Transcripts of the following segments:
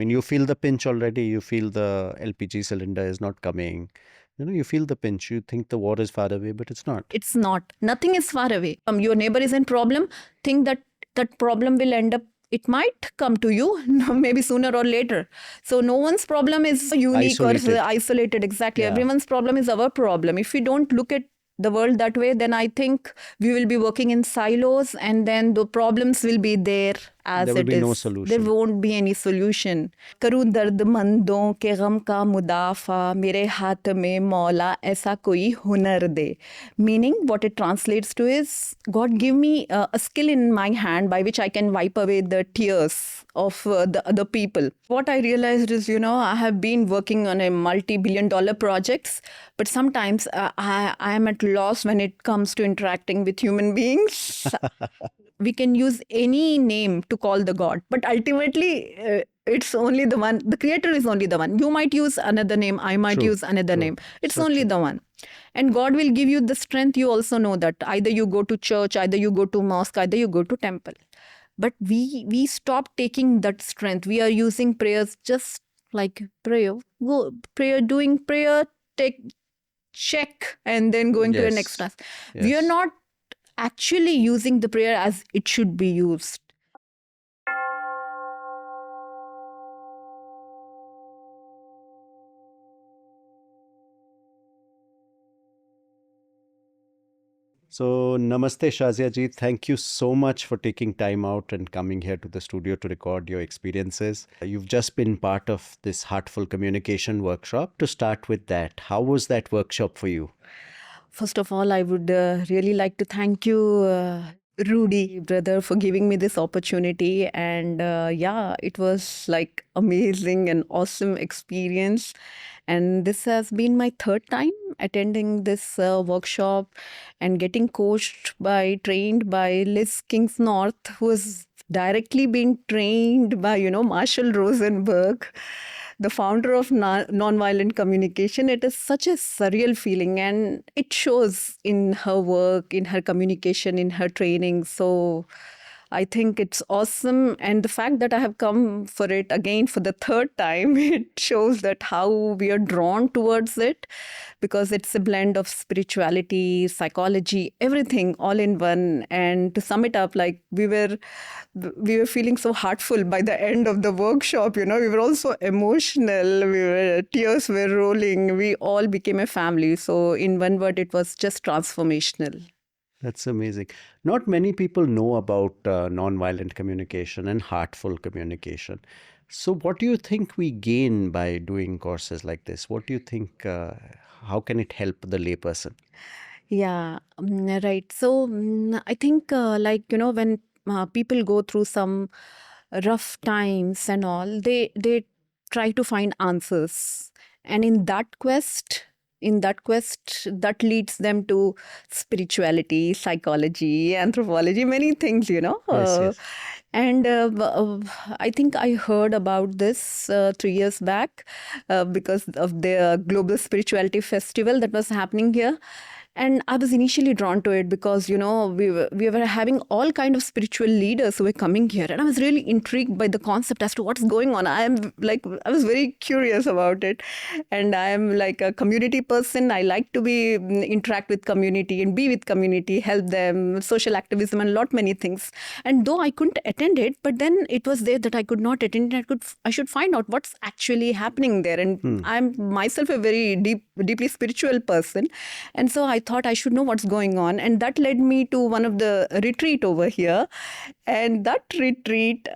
I mean, you feel the pinch already. You feel the LPG cylinder is not coming. You feel the pinch. You think the war is far away, but it's not. It's not. Nothing is far away. Your neighbor is in problem. Think that problem will end up. It might come to you, maybe sooner or later. So no one's problem is unique Isolated. or isolated. Exactly. Yeah. Everyone's problem is our problem. If we don't look at the world that way, then I think we will be working in silos, and then the problems will be there as There will it be is. no solution. There won't be any solution. करूं दर्दमंदों के गम का मुदाफा मेरे हाथ में मौला ऐसा कोई हुनर दे. Meaning, what it translates to is, God give me a skill in my hand by which I can wipe away the tears of the other people. What I realized is, I have been working on a multi-billion-dollar projects, but sometimes I am at loss when it comes to interacting with human beings. We can use any name to call the God, but ultimately it's only the one. The creator is only the one. You might use another name. I might use another name. It's only the one. And God will give you the strength. You also know that either you go to church, either you go to mosque, either you go to temple. But we stop taking that strength. We are using prayers just like prayer. Doing prayer, check, and then going to the next task. Yes. We are not actually using the prayer as it should be used. So, Namaste Shazia ji. Thank you so much for taking time out and coming here to the studio to record your experiences. You've just been part of this Heartful Communication workshop. To start with that, how was that workshop for you? First of all, I would really like to thank you, Rudy, brother, for giving me this opportunity. And it was like amazing and awesome experience. And this has been my third time attending this workshop and getting trained by Liz Kingsnorth, who has directly been trained by, Marshall Rosenberg, the founder of nonviolent communication. It is such a surreal feeling, and it shows in her work, in her communication, in her training. So I think it's awesome. And the fact that I have come for it again for the third time, it shows that how we are drawn towards it, because it's a blend of spirituality, psychology, everything all in one. And to sum it up, like we were feeling so heartful by the end of the workshop. We were also emotional. Tears were rolling. We all became a family. So in one word, it was just transformational. That's amazing. Not many people know about nonviolent communication and heartful communication. So what do you think we gain by doing courses like this? What do you think, how can it help the layperson? Yeah, right. So I think when people go through some rough times and all, they try to find answers. And in that quest, that leads them to spirituality, psychology, anthropology, many things, Yes. And I think I heard about this 3 years back because of the Global Spirituality Festival that was happening here. And I was initially drawn to it because, we were having all kind of spiritual leaders who were coming here. And I was really intrigued by the concept as to what's going on. I was very curious about it. And I am like a community person. I like to interact with community and be with community, help them, social activism, and many things. And though I couldn't attend it, but then it was there that I could not attend it. I should find out what's actually happening there. And I'm myself a very deeply spiritual person. And so I thought I should know what's going on. And that led me to one of the retreat over here. And that retreat,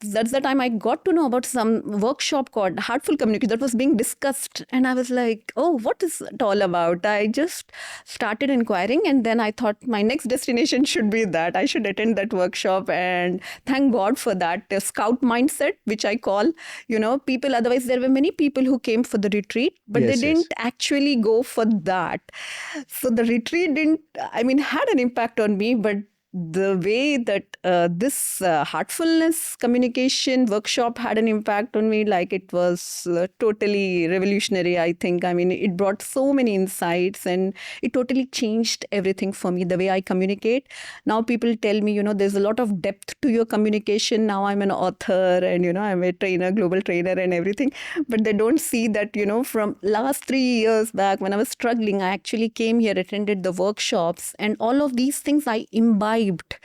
that's the time I got to know about some workshop called Heartful Communication that was being discussed. And I was like, oh, what is it all about? I just started inquiring. And then I thought my next destination should be that. I should attend that workshop. And thank God for that scout mindset, which I call, people. Otherwise, there were many people who came for the retreat, but they didn't actually go for that. So the retreat had an impact on me, but the way that this heartfulness communication workshop had an impact on me, like it was totally revolutionary, I think. I mean, it brought so many insights and it totally changed everything for me, the way I communicate. Now people tell me, there's a lot of depth to your communication. Now I'm an author and, I'm a trainer, global trainer and everything. But they don't see that, from last 3 years back when I was struggling, I actually came here, attended the workshops, and all of these things I imbibed.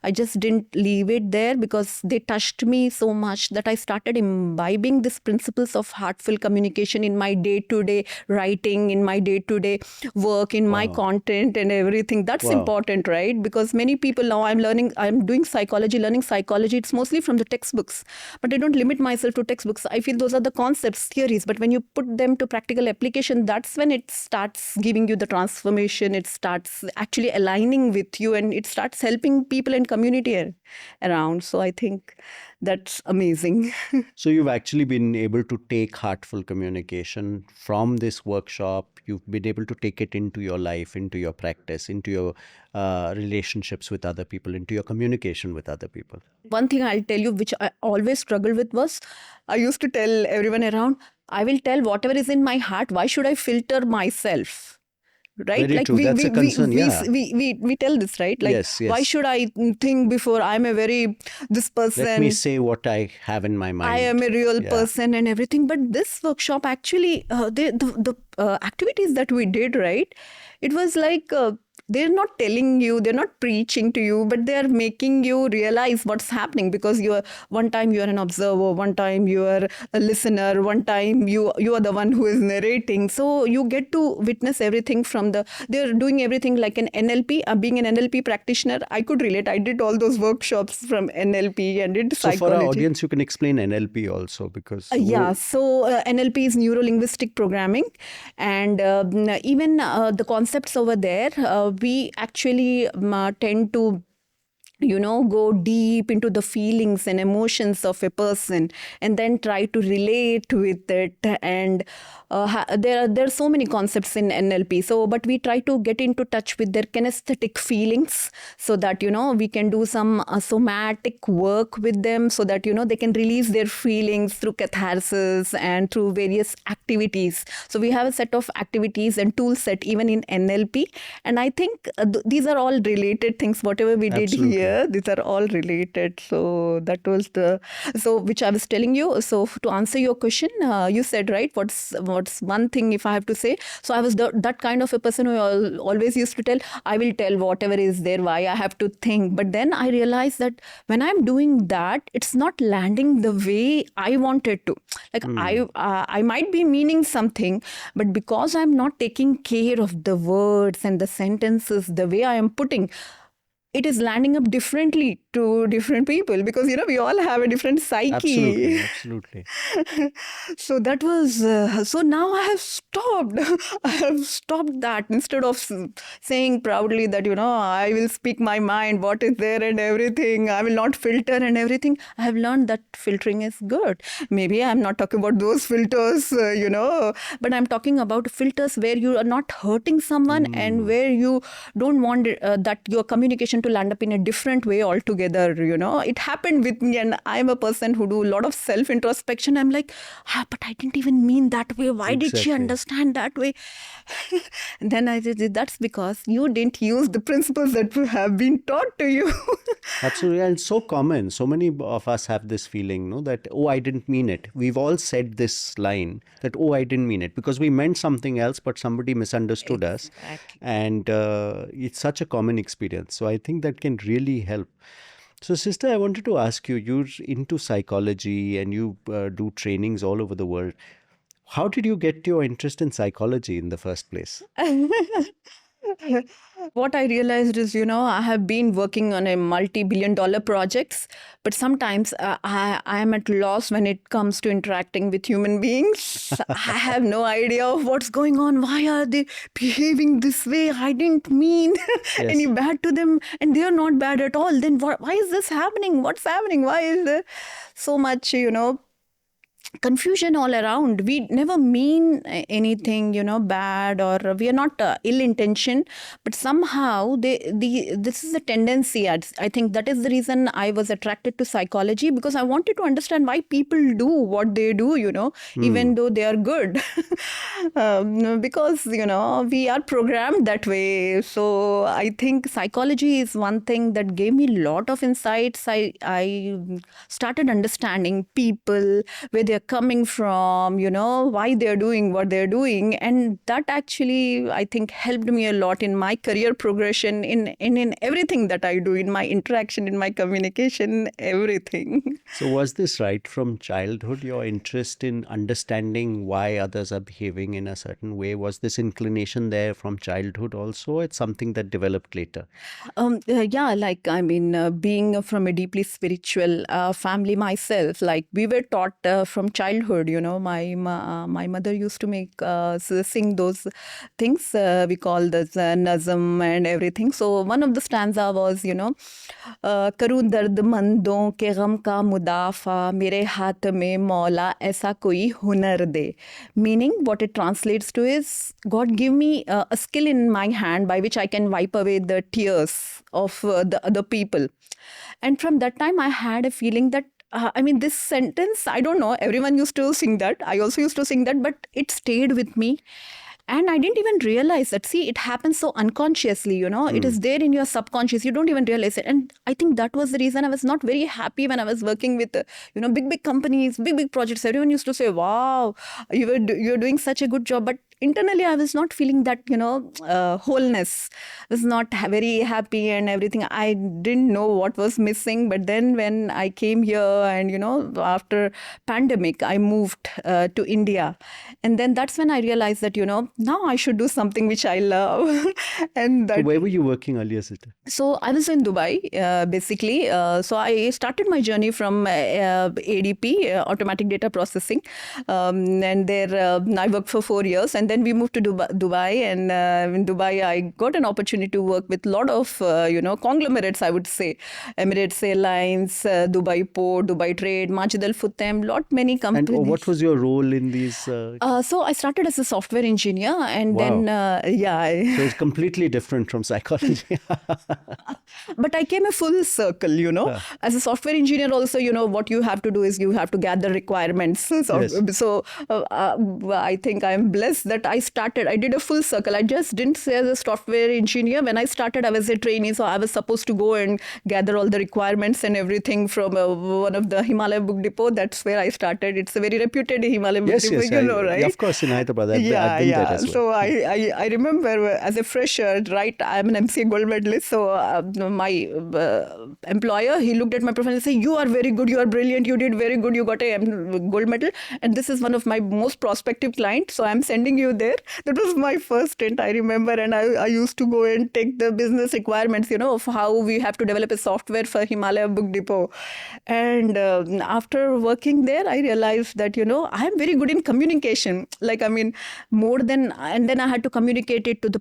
I just didn't leave it there because they touched me so much that I started imbibing these principles of heartful communication in my day-to-day writing, in my day-to-day work, in my content and everything. That's important, right? Because many people now, I'm doing psychology, learning psychology. It's mostly from the textbooks, but I don't limit myself to textbooks. I feel those are the concepts, theories, but when you put them to practical application, that's when it starts giving you the transformation. It starts actually aligning with you and it starts helping people and community around. So I think that's amazing. So you've actually been able to take heartful communication from this workshop. You've been able to take it into your life, into your practice, into your relationships with other people, into your communication with other people. One thing I'll tell you, which I always struggled with, was I used to tell everyone around, I will tell whatever is in my heart. Why should I filter myself? Right? Very like true. That's a concern, we tell this, right? Like, yes. why should I think before I'm a very, this person. Let me say what I have in my mind. I am a real person and everything. But this workshop actually, the activities that we did, right? It was like, they're not telling you, they're not preaching to you, but they're making you realize what's happening, because one time you're an observer, one time you're a listener, one time you are the one who is narrating. So you get to witness everything they're doing everything like an NLP. Being an NLP practitioner, I could relate. I did all those workshops from NLP and did psychology. So for our audience, you can explain NLP also, because... So NLP is neuro-linguistic programming, and even the concepts over there, we actually tend to go deep into the feelings and emotions of a person and then try to relate with it. And there are so many concepts in NLP. So, but we try to get into touch with their kinesthetic feelings so that, we can do some somatic work with them so that, they can release their feelings through catharsis and through various activities. So we have a set of activities and tool set even in NLP. And I think these are all related things, whatever we did here. These are all related. So that was which I was telling you. So to answer your question, you said, right, what's one thing if I have to say? So I was that kind of a person who always used to tell, I will tell whatever is there, why I have to think. But then I realized that when I'm doing that, it's not landing the way I wanted to. Like I might be meaning something, but because I'm not taking care of the words and the sentences, the way I am putting, it is landing up differently to different people, because we all have a different psyche. Absolutely. So that was so now I have stopped that. Instead of saying proudly that I will speak my mind, what is there and everything, I will not filter and everything, I have learned that filtering is good. Maybe I'm not talking about those filters, but I'm talking about filters where you are not hurting someone and where you don't want that your communication to land up in a different way altogether. It happened with me, and I'm a person who do a lot of self-introspection. I'm like, but I didn't even mean that way. Why did she understand that way? And then I said, that's because you didn't use the principles that have been taught to you. Absolutely. And so common. So many of us have this feeling, no, that, oh, I didn't mean it. We've all said this line that, oh, I didn't mean it, because we meant something else, but somebody misunderstood us. And it's such a common experience. So I think that can really help. So, sister, I wanted to ask you, you're into psychology and you do trainings all over the world. How did you get your interest in psychology in the first place? What I realized is, I have been working on a multi-billion-dollar projects, but sometimes I am at loss when it comes to interacting with human beings. I have no idea of what's going on. Why are they behaving this way? I didn't mean any bad to them, and they are not bad at all. Then why is this happening? What's happening? Why is there so much, confusion all around. We never mean anything, bad, or we are not ill intentioned, but somehow this is a tendency. I think that is the reason I was attracted to psychology, because I wanted to understand why people do what they do, even though they are good. Because we are programmed that way. So I think psychology is one thing that gave me a lot of insights. I started understanding people, where they're coming from, why they're doing what they're doing. And that actually, I think, helped me a lot in my career progression, in everything that I do, in my interaction, in my communication, everything. So was this right from childhood, your interest in understanding why others are behaving in a certain way? Was this inclination there from childhood also? It's something that developed later? Yeah, like, being from a deeply spiritual family myself, like we were taught from childhood, my mother used to make sing those things we call this nazam and everything. So one of the stanza was, करूं दर्द मंदों के गम का मुदाफा मेरे हाथ में मौला ऐसा कोई हुनर दे. Meaning, what it translates to is, God give me a skill in my hand by which I can wipe away the tears of the other people. And from that time, I had a feeling that, this sentence, I don't know, everyone used to sing that. I also used to sing that, but it stayed with me. And I didn't even realize that. See, it happens so unconsciously, it is there in your subconscious. You don't even realize it. And I think that was the reason I was not very happy when I was working with, big companies, big projects. Everyone used to say, wow, you're doing such a good job. But internally, I was not feeling that, wholeness. I was not very happy and everything. I didn't know what was missing. But then when I came here and, after pandemic, I moved to India. And then that's when I realized that, now I should do something which I love. And that. So where were you working earlier, Sita? So I was in Dubai, basically. So I started my journey from ADP, Automatic Data Processing. And there I worked for 4 years. And then we moved to Dubai. And in Dubai, I got an opportunity to work with a lot of, conglomerates, I would say. Emirates Airlines, Dubai Port, Dubai Trade, Majid Al Futtaim, many companies. And what was your role in these? So I started as a software engineer, and then So it's completely different from psychology. But I came a full circle, As a software engineer also, what you have to do is you have to gather requirements. So I think I'm blessed that I did a full circle. I just didn't say as a software engineer. When I started, I was a trainee, so I was supposed to go and gather all the requirements and everything from one of the Himalaya Book Depot. That's where I started. It's a very reputed Himalaya Book Depot, right? Yeah, of course, in Hyderabad. I've been there as well. So I remember as a fresher, right, I'm an MCA gold medalist. So my employer, he looked at my profile and said, you are very good, you are brilliant, you did very good, you got a gold medal. And this is one of my most prospective clients. So I'm sending you there. That was my first stint, I remember. And I used to go and take the business requirements, of how we have to develop a software for Himalaya Book Depot. And after working there, I realized that, I am very good in communication. More than, and then I had to communicate it to the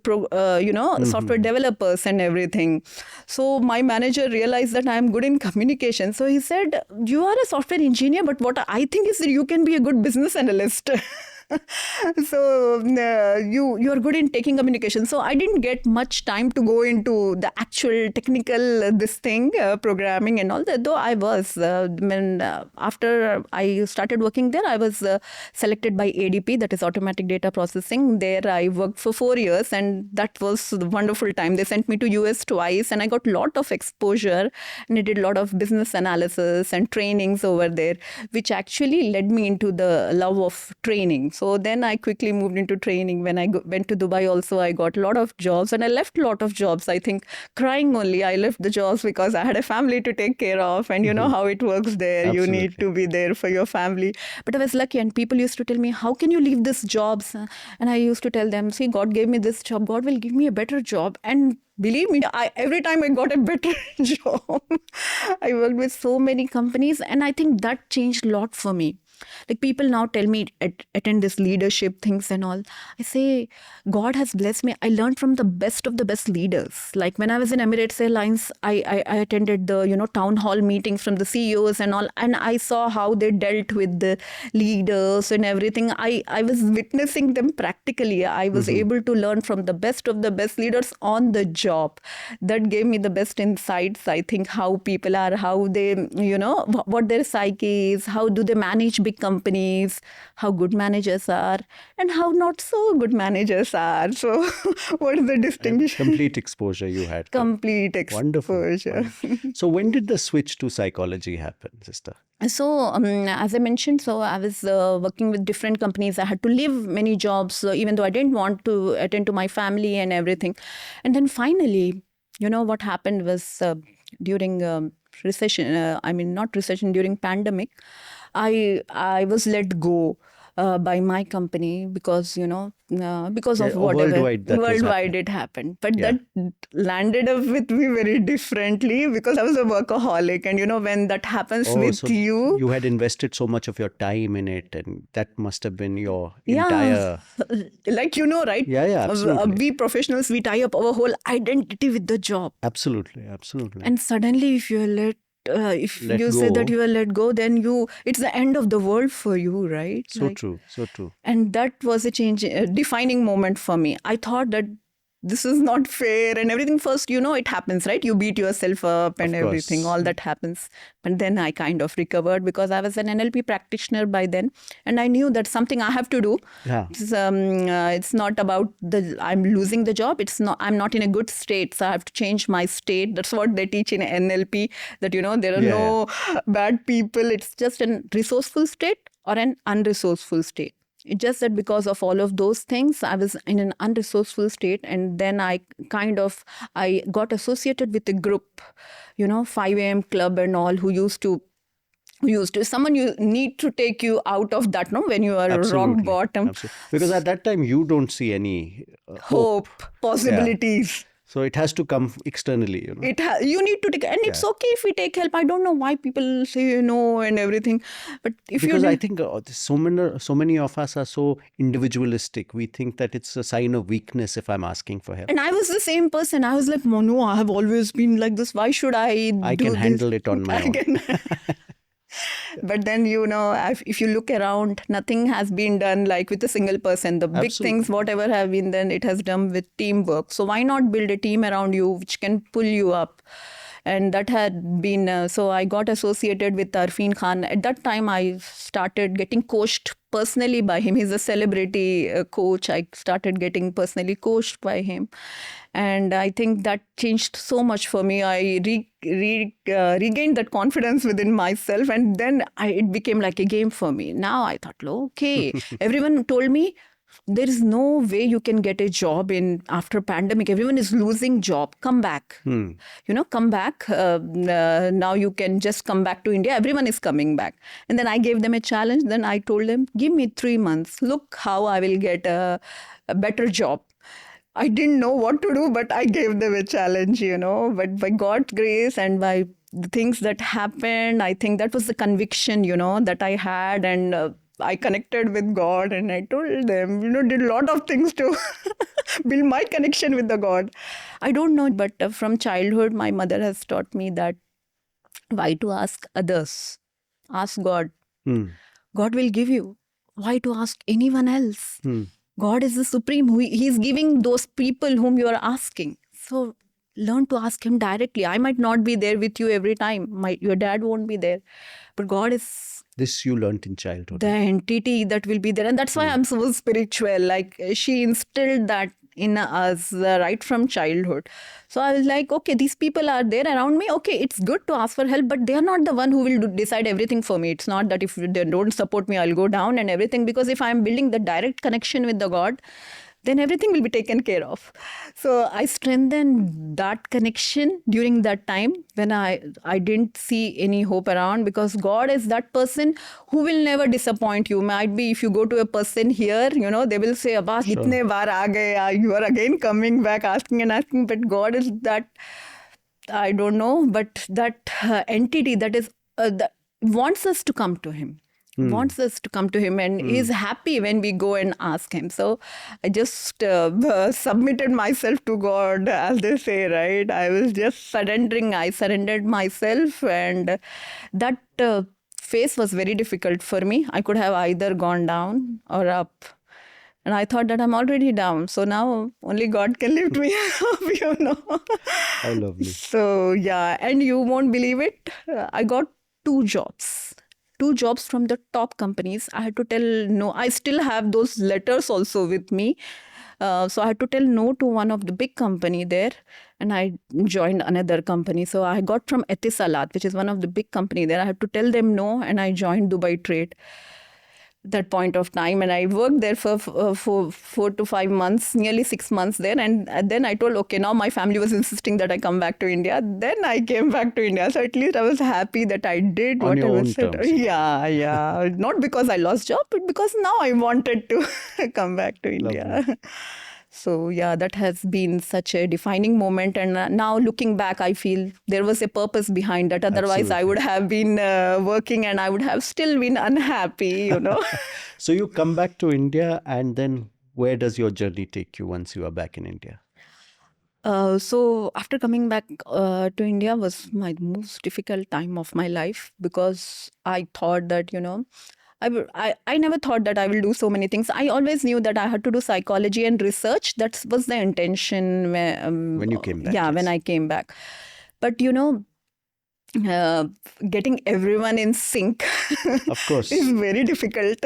software developers and everything. So my manager realized that I am good in communication. So he said, you are a software engineer, but what I think is that you can be a good business analyst. So you are good in taking communication. So I didn't get much time to go into the actual technical programming and all that, though I was. After I started working there, I was selected by ADP, that is Automatic Data Processing. There I worked for 4 years, and that was a wonderful time. They sent me to US twice, and I got a lot of exposure, and I did a lot of business analysis and trainings over there, which actually led me into the love of training. So then I quickly moved into training. When I went to Dubai also, I got a lot of jobs, and I left a lot of jobs. I think crying only. I left the jobs because I had a family to take care of, and you know how it works there. Absolutely. You need to be there for your family. But I was lucky, and people used to tell me, how can you leave this jobs? And I used to tell them, see, God gave me this job. God will give me a better job. And Believe me, every time I got a better job. I worked with so many companies, and I think that changed a lot for me. Like people now tell me attend this leadership things and all. I say God has blessed me. I learned from the best of the best leaders. Like when I was in Emirates Airlines, I attended the town hall meetings from the CEOs and all, and I saw how they dealt with the leaders and everything. I was witnessing them practically. I was able to learn from the best of the best leaders on the job. That gave me the best insights. I think how people are, how they what their psyche is, how do they manage big companies, how good managers are, and how not so good managers are. So, what is the distinction? Complete exposure you had. Complete exposure. Wonderful. So, when did the switch to psychology happen, sister? So, as I mentioned, so I was working with different companies. I had to leave many jobs, even though I didn't want to attend to my family and everything. And then finally, what happened was during recession. Not recession, during pandemic, I was let go by my company because because of whatever worldwide it happened. But that landed up with me very differently because I was a workaholic, and when that happens with you had invested so much of your time in it, and that must have been your entire right? Yeah, absolutely. We professionals, we tie up our whole identity with the job. Absolutely. And suddenly, if you're say that you are let go, then it's the end of the world for you, right? So true. And that was a defining moment for me. I thought that this is not fair and everything. First, it happens, right? You beat yourself up and everything, all that happens. But then I kind of recovered because I was an NLP practitioner by then. And I knew that's something I have to do. Yeah. It's not about I'm losing the job. I'm not in a good state. So I have to change my state. That's what they teach in NLP, that, there are no bad people. It's just a resourceful state or an unresourceful state. It's just that because of all of those things, I was in an unresourceful state. And then I got associated with a group, 5 a.m. club and all, who used to someone you need to take you out of that, when you are rock bottom. Absolutely. Because at that time, you don't see any hope possibilities. Yeah. So it has to come externally, You need to take, and it's okay if we take help. I don't know why people say no and everything, but because I think so many of us are so individualistic. We think that it's a sign of weakness if I'm asking for help. And I was the same person. I was like, no, I have always been like this. Why should I can handle it on my own. But then, if you look around, nothing has been done like with a single person. The big things, whatever have been done, it has done with teamwork. So why not build a team around you which can pull you up? And that had been, so I got associated with Arfeen Khan. At that time, I started getting coached personally by him. He's a celebrity coach. I started getting personally coached by him. And I think that changed so much for me. I regained that confidence within myself. And then it became like a game for me. Now I thought, okay, everyone told me, there is no way you can get a job after pandemic. Everyone is losing job. Come back. Come back. Now you can just come back to India. Everyone is coming back. And then I gave them a challenge. Then I told them, give me 3 months. Look how I will get a better job. I didn't know what to do, but I gave them a challenge, But by God's grace and by the things that happened, I think that was the conviction, that I had. And I connected with God, and I told them, did a lot of things to build my connection with the God. I don't know, but from childhood, my mother has taught me that why to ask others? Ask God. God will give you. Why to ask anyone else? God is the supreme. He's giving those people whom you are asking. So learn to ask him directly. I might not be there with you every time. Your dad won't be there. But God is... This you learned in childhood. The entity that will be there. And that's why I'm so spiritual. Like she instilled that in us right from childhood. So I was like, okay, these people are there around me. Okay, it's good to ask for help, but they are not the one who will decide everything for me. It's not that if they don't support me, I'll go down and everything. Because if I'm building the direct connection with the God, then everything will be taken care of. So I strengthened that connection during that time when I didn't see any hope around, because God is that person who will never disappoint you. Might be if you go to a person here, they will say, Abbas, itne baar aa gaye, you are again coming back asking and asking. But God is that, I don't know, but that entity that wants us to come to Him. Wants us to come to Him and is happy when we go and ask Him. So I just submitted myself to God, as they say, right? I was just surrendering. I surrendered myself, and that phase was very difficult for me. I could have either gone down or up. And I thought that I'm already down. So now only God can lift me up. How lovely. So, yeah. And you won't believe it. I got 2 jobs. 2 jobs from the top companies. I had to tell no. I still have those letters also with me. So I had to tell no to one of the big company there, and I joined another company. So I got from Etisalat, which is one of the big company there. I had to tell them no, and I joined Dubai Trade that point of time, and I worked there for 4 to 5 months, nearly 6 months there, and then I told, okay, now my family was insisting that I come back to India. Then I came back to India, so at least I was happy that I did On what I your was own said. terms. Yeah, not because I lost job, but because now I wanted to come back to India. So yeah, that has been such a defining moment. And now looking back, I feel there was a purpose behind that. Otherwise, I Absolutely. would have been working and I would have still been unhappy, So you come back to India, and then where does your journey take you once you are back in India? So after coming back to India was my most difficult time of my life, because I thought that, I never thought that I will do so many things. I always knew that I had to do psychology and research. That was the intention When you came back, yeah, yes. when I came back. But, getting everyone in sync Of course. is very difficult.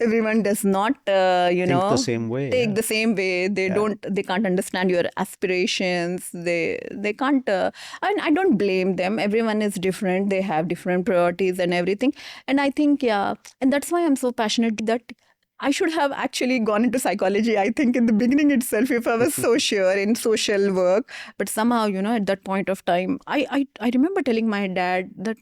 Everyone does not, Think the same way. take the same way. They can't understand your aspirations. They can't, and I don't blame them. Everyone is different. They have different priorities and everything. And I think, yeah, and that's why I'm so passionate that I should have actually gone into psychology, I think, in the beginning itself, if I was so sure in social work. But somehow, at that point of time, I remember telling my dad that,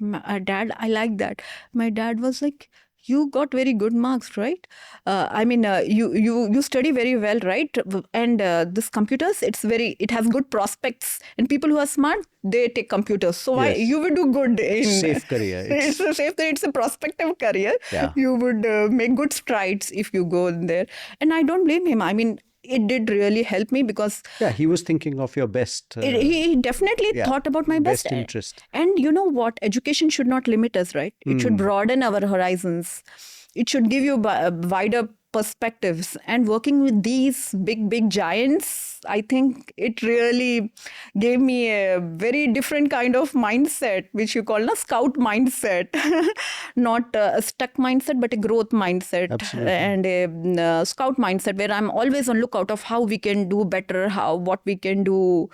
Dad, I like that. My dad was like, you got very good marks, right? I mean, you study very well, right? And this computers, it has good prospects. And people who are smart, they take computers. So why you would do good in Safe career. It's a safe career. It's a prospective career. Yeah. You would make good strides if you go in there. And I don't blame him. I mean, it did really help me, because Yeah, he was thinking of your best. he definitely thought about my best interest. And you know what? Education should not limit us, right? It should broaden our horizons. It should give you wider perspectives. And working with these big giants, I think it really gave me a very different kind of mindset, which you call a scout mindset. Not a stuck mindset, but a growth mindset. Absolutely. And a scout mindset, where I'm always on lookout of how we can do better, what we can do,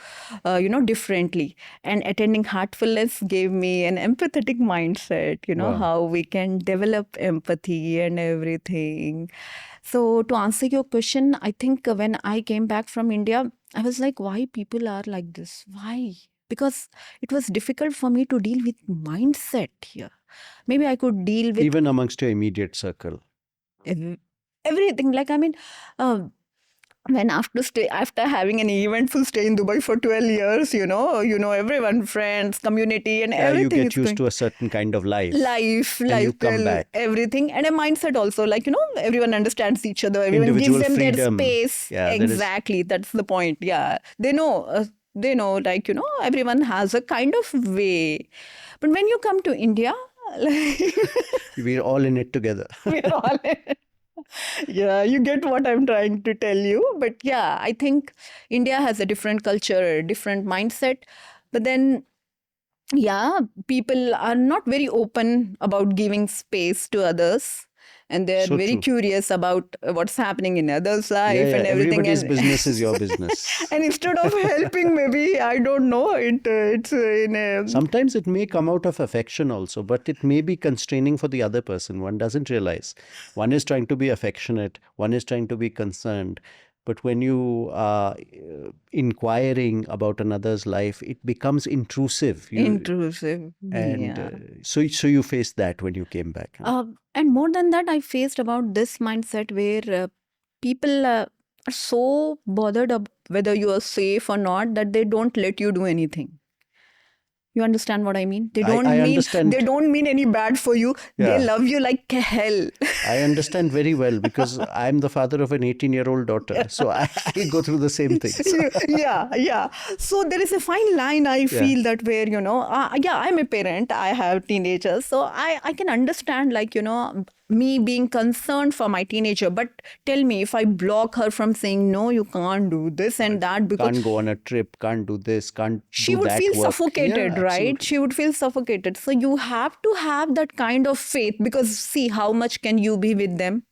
differently. And attending Heartfulness gave me an empathetic mindset, how we can develop empathy and everything. So to answer your question, I think when I came back from India, I was like, why people are like this? Why? Because it was difficult for me to deal with mindset here. Maybe I could deal with Even amongst your immediate circle. everything. Like, I mean, when after having an eventful stay in Dubai for 12 years, everyone, friends, community, and everything. You get used to a certain kind of life. You come back. Everything, and a mindset also. Like, everyone understands each other. Everyone Individual gives them freedom. their space. Yeah, exactly. That's the point. Yeah, they know. Like, everyone has a kind of way. But when you come to India, we're all in it together. We're all in it. Yeah, you get what I'm trying to tell you. But yeah, I think India has a different culture, a different mindset. But then, yeah, people are not very open about giving space to others. And they're So very true. curious about what's happening in others' life and everything. Everybody's business is your business. And instead of helping, maybe, I don't know, it's in a... Sometimes it may come out of affection also, but it may be constraining for the other person. One doesn't realize. One is trying to be affectionate. One is trying to be concerned. But when you are inquiring about another's life, it becomes intrusive. Intrusive. And Yeah. so you faced that when you came back. Huh? And more than that, I faced about this mindset where people are so bothered whether you are safe or not that they don't let you do anything. You understand what I mean? I understand. They don't mean any bad for you. They Yeah. love you like hell. I understand very well because I'm the father of an 18-year-old daughter. So I go through the same things. Yeah. So there is a fine line I feel that where, I'm a parent, I have teenagers. So I can understand me being concerned for my teenager. But tell me, if I block her from saying, no, you can't do this and that because Can't go on a trip, can't do this, can't she do would that feel work. suffocated, Yeah, right? absolutely. She would feel suffocated. So you have to have that kind of faith because see, how much can you be with them?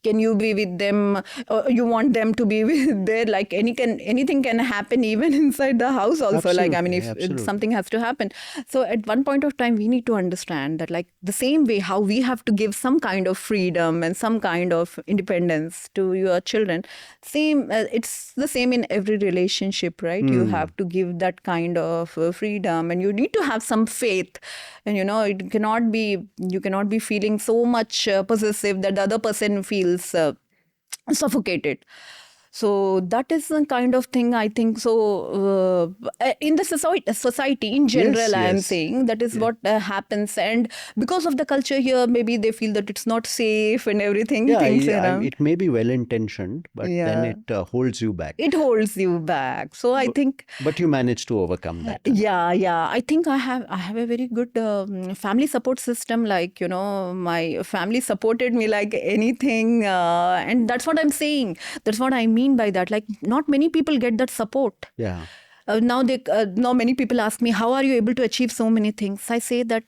Can you be with them? You want them to be with there? Like anything can happen even inside the house also. Like, I mean, Absolutely, if something has to happen. So at one point of time, we need to understand that like the same way how we have to give some kind of freedom and some kind of independence to your children, it's the same in every relationship, right? You have to give that kind of freedom and you need to have some faith. And you cannot be feeling so much possessive that the other person feels suffocated. So that is the kind of thing I think. So in the society in general, I am yes. saying that is what happens. And because of the culture here, maybe they feel that it's not safe and everything. Yeah, things around. it may be well intentioned, but then it holds you back. It holds you back. So I think. But you managed to overcome that. Yeah. I think I have a very good family support system. Like my family supported me like anything, and that's what I'm saying. That's what I mean by that. Like not many people get that support. Yeah. Now many people ask me, how are you able to achieve so many things? I say that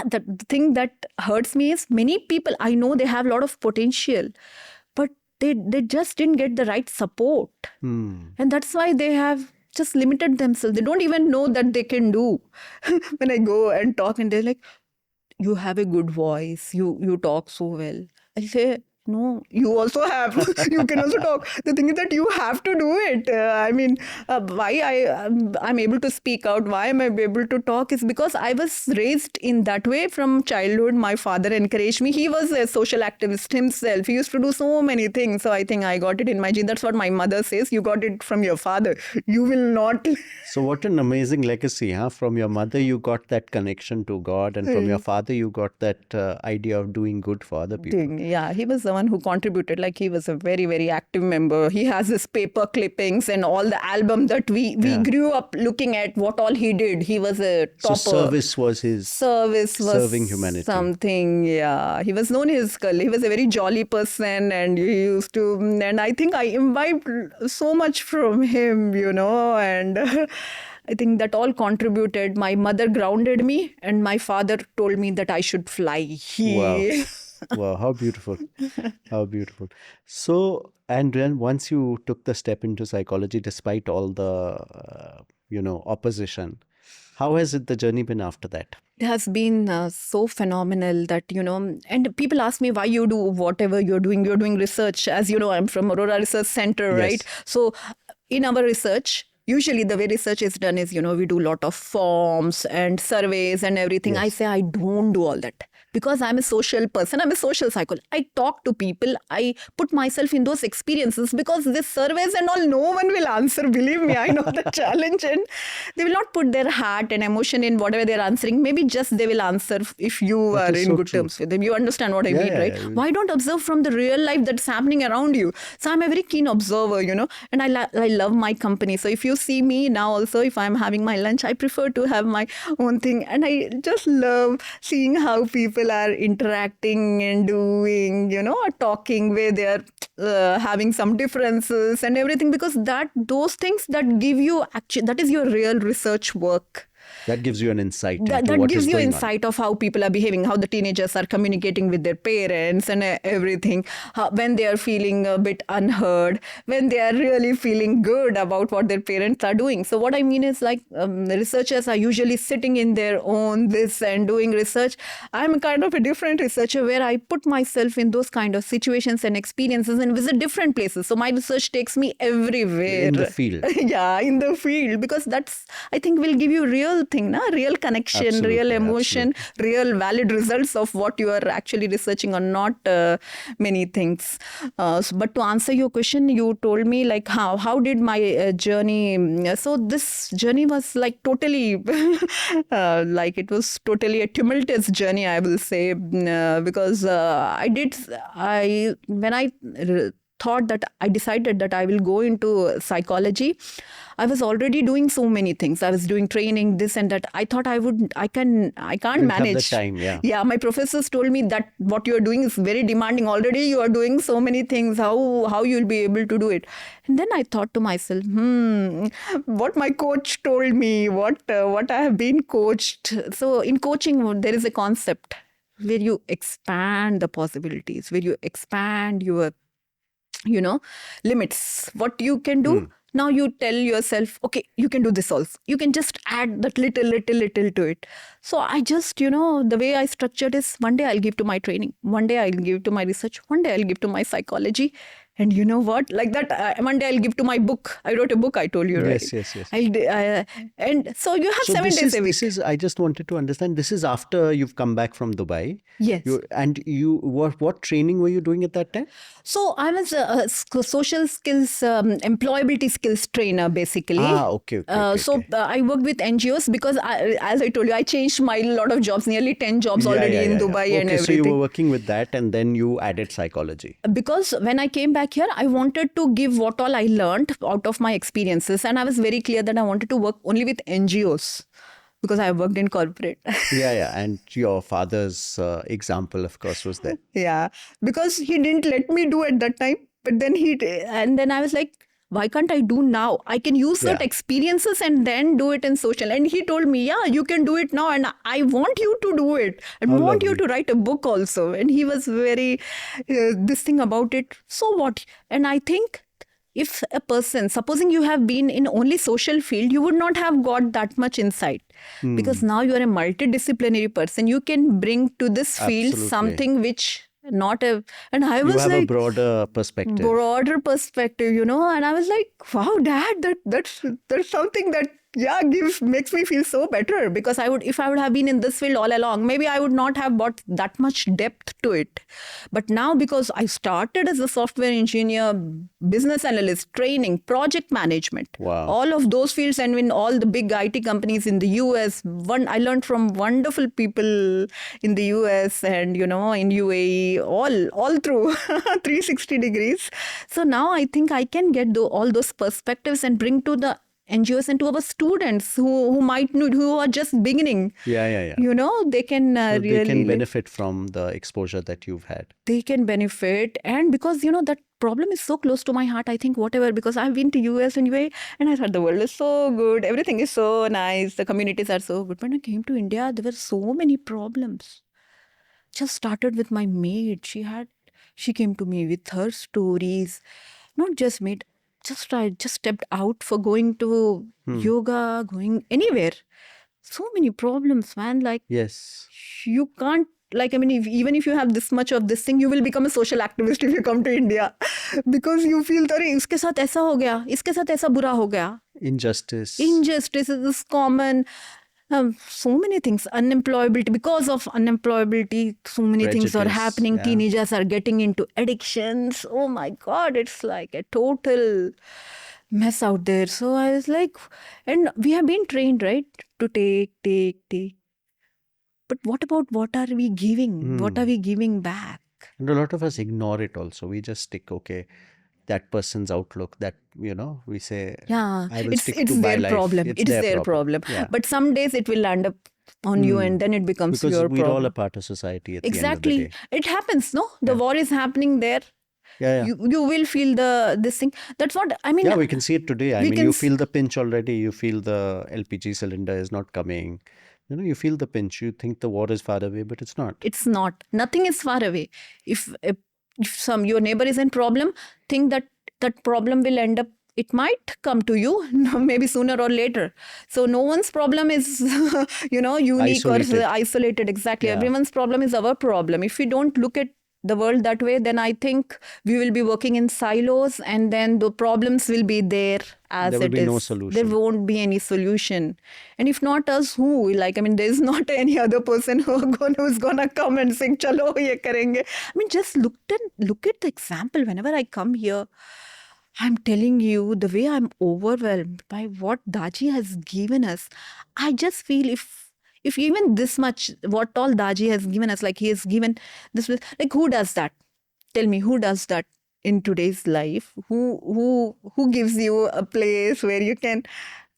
the thing that hurts me is many people I know they have a lot of potential, but they just didn't get the right support, and that's why they have just limited themselves. They don't even know that they can do. When I go and talk, and they're like, "You have a good voice. You talk so well." I say, no, you also have. You can also talk. The thing is that you have to do it. Why I'm able to speak out, why am I able to talk is because I was raised in that way from childhood. My father encouraged me. He was a social activist himself. He used to do so many things. So I think I got it in my gene. That's what my mother says. You got it from your father. You will not. So what an amazing legacy, huh? From your mother, you got that connection to God, and from your father, you got that idea of doing good for other people. Yeah, he was the one who contributed. Like he was a very, very active member. He has his paper clippings and all the album that we grew up looking at what all he did. He was a topper. So service was his serving humanity. Something, yeah. He was known as Skull. He was a very jolly person, and he used to. And I think I imbibed so much from him, and. I think that all contributed. My mother grounded me, and my father told me that I should fly. Wow. Wow, how beautiful. How beautiful. So, and then once you took the step into psychology, despite all the, opposition, how has the journey been after that? It has been so phenomenal that, and people ask me why you do whatever you're doing. You're doing research. As you know, I'm from Aurora Research Center, right? So in our research, usually the way research is done is, we do a lot of forms and surveys and everything. I say I don't do all that. Because I'm a social person, I'm a social psychologist. I talk to people, I put myself in those experiences because these surveys and all, no one will answer. Believe me, I know the challenge. And they will not put their heart and emotion in whatever they're answering. Maybe just they will answer if you are in good terms with them. You understand what I mean, right? Yeah. Why don't observe from the real life that's happening around you? So I'm a very keen observer, and I love my company. So if you see me now also, if I'm having my lunch, I prefer to have my own thing. And I just love seeing how people are interacting and doing, talking where they're having some differences and everything, because those things that give you actually, that is your real research work. That gives you an insight that, into that what gives is you going on. insight of how people are behaving, how the teenagers are communicating with their parents and everything, when they are feeling a bit unheard, when they are really feeling good about what their parents are doing. So what I mean is, like, researchers are usually sitting in their own this and doing research. I'm kind of a different researcher where I put myself in those kind of situations and experiences and visit different places. So my research takes me everywhere. In the field. Yeah, in the field, because that's, I think, will give you real thing, real connection, Absolutely, real emotion, real valid results of what you are actually researching, or not many things. But to answer your question, you told me, like, how did my journey. So this journey was like totally like, it was totally a tumultuous journey, I will say, because when I thought that I decided that I will go into psychology, I was already doing so many things. I was doing training, this and that. I thought I can't manage. Have the time, yeah. Yeah, my professors told me that what you are doing is very demanding. Already you are doing so many things. How you'll be able to do it? And then I thought to myself, what my coach told me, what I have been coached. So in coaching, there is a concept where you expand the possibilities, where you expand your limits, what you can do. Now you tell yourself, okay, you can do this also. You can just add that little to it. So I just, the way I structured is, one day I'll give to my training, one day I'll give to my research, one day I'll give to my psychology. And you know what? Like that, one day I'll give to my book. I wrote a book, I told you, right? Yes. And so you have 7 days a week. This is, I just wanted to understand, this is after you've come back from Dubai. Yes. What training were you doing at that time? So I was a social skills, employability skills trainer, basically. Okay. I worked with NGOs because, as I told you, I changed my lot of jobs, nearly 10 jobs already in Dubai and everything. So you were working with that, and then you added psychology. Because when I came back here, I wanted to give what all I learned out of my experiences. And I was very clear that I wanted to work only with NGOs, because I worked in corporate. And your father's example, of course, was there. Yeah, because he didn't let me do at that time. But then I was like, why can't I do now? I can use that experiences and then do it in social. And he told me, yeah, you can do it now. And I want you to do it. And want you to write a book also. And he was very, this thing about it. So what? And I think, if a person, supposing you have been in only social field, you would not have got that much insight. Because now you are a multidisciplinary person. You can bring to this field something which not a, and I was you have like, a broader perspective, and I was like, wow, Dad, that's something that makes me feel so better, because if I would have been in this field all along, maybe I would not have brought that much depth to it. But now, because I started as a software engineer, business analyst, training, project management, all of those fields, and in all the big IT companies in the US, I learned from wonderful people in the US and, in UAE, all through 360 degrees. So now I think I can get all those perspectives and bring to the NGOs and to our students who are just beginning. Yeah. They can really... They can benefit from the exposure that you've had. They can benefit. And because, that problem is so close to my heart, I think because I've been to US and UAE, and I thought the world is so good. Everything is so nice. The communities are so good. When I came to India, there were so many problems. Just started with my maid. She came to me with her stories. Not just maid. I just stepped out for going to yoga, going anywhere. So many problems, man. Like, yes, you can't, even if you have this much of this thing, you will become a social activist if you come to India. Because you feel that iske saath aisa ho gaya, iske saath aisa bura ho gaya. Injustice is common. So many things. Unemployability. Because of unemployability, so many things are happening. Yeah. Teenagers are getting into addictions. Oh my God, it's like a total mess out there. So I was like, and we have been trained, right, to take. But what are we giving? What are we giving back? And a lot of us ignore it also. We just stick, that person's outlook, that, we say, I will stick to my life. It's their problem. Yeah. But some days it will land up on you, and then it becomes your problem. Because we're all a part of society at the end of the day. It happens, no? The war is happening there. Yeah. You will feel this thing. That's what I mean. Yeah, we can see it today. I we mean, can you s- feel the pinch already. You feel the LPG cylinder is not coming. You feel the pinch. You think the war is far away, but it's not. It's not. Nothing is far away. If some your neighbor is in problem, think that that problem will end up. It might come to you, maybe sooner or later. So no one's problem is, unique or Isolated. isolated. Exactly. Yeah. Everyone's problem is our problem. If we don't look at the world that way, then I think we will be working in silos, and then the problems will be there as There will it be no is. There solution. won't be any solution. And if not us, who? Like, I mean, there's not any other person who's gonna come and sing, "Chalo, ye karenge." I mean, just look at the example. Whenever I come here, I'm telling you, the way I'm overwhelmed by what Daji has given us, I just feel if even this much, what all Daji has given us, like he has given this, like who does that? Tell me, who does that in today's life? Who gives you a place where you can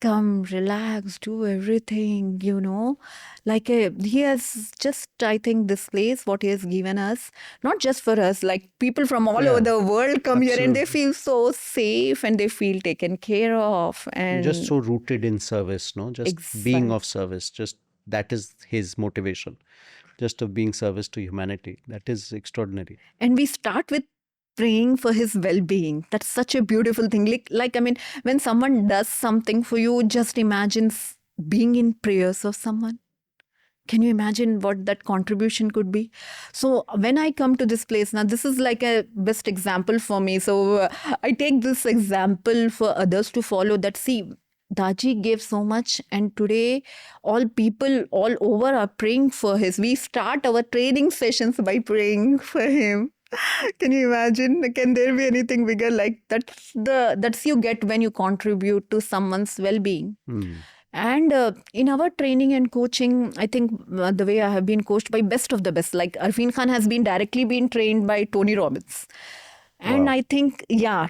come, relax, do everything, like he has just, I think, this place what he has given us, not just for us, like people from all over the world come here and they Absolutely. feel so safe and they feel taken care of, Just and so rooted in service, no? Just being exactly. of service. Just that is his motivation. Just of being service to humanity. That is extraordinary. And we start with praying for his well-being. That's such a beautiful thing. Like I mean, when someone does something for you, just imagine being in prayers of someone. Can you imagine what that contribution could be? So when I come to this place, now this is like a best example for me. So I take this example for others to follow, that see, Daji gave so much, and today all people all over are praying for his. We start our training sessions by praying for him. Can you imagine? Can there be anything bigger? Like that's you get when you contribute to someone's well-being. And in our training and coaching, I think the way I have been coached by best of the best, like Arfin Khan has been directly been trained by Tony Robbins. And Wow. I think, yeah,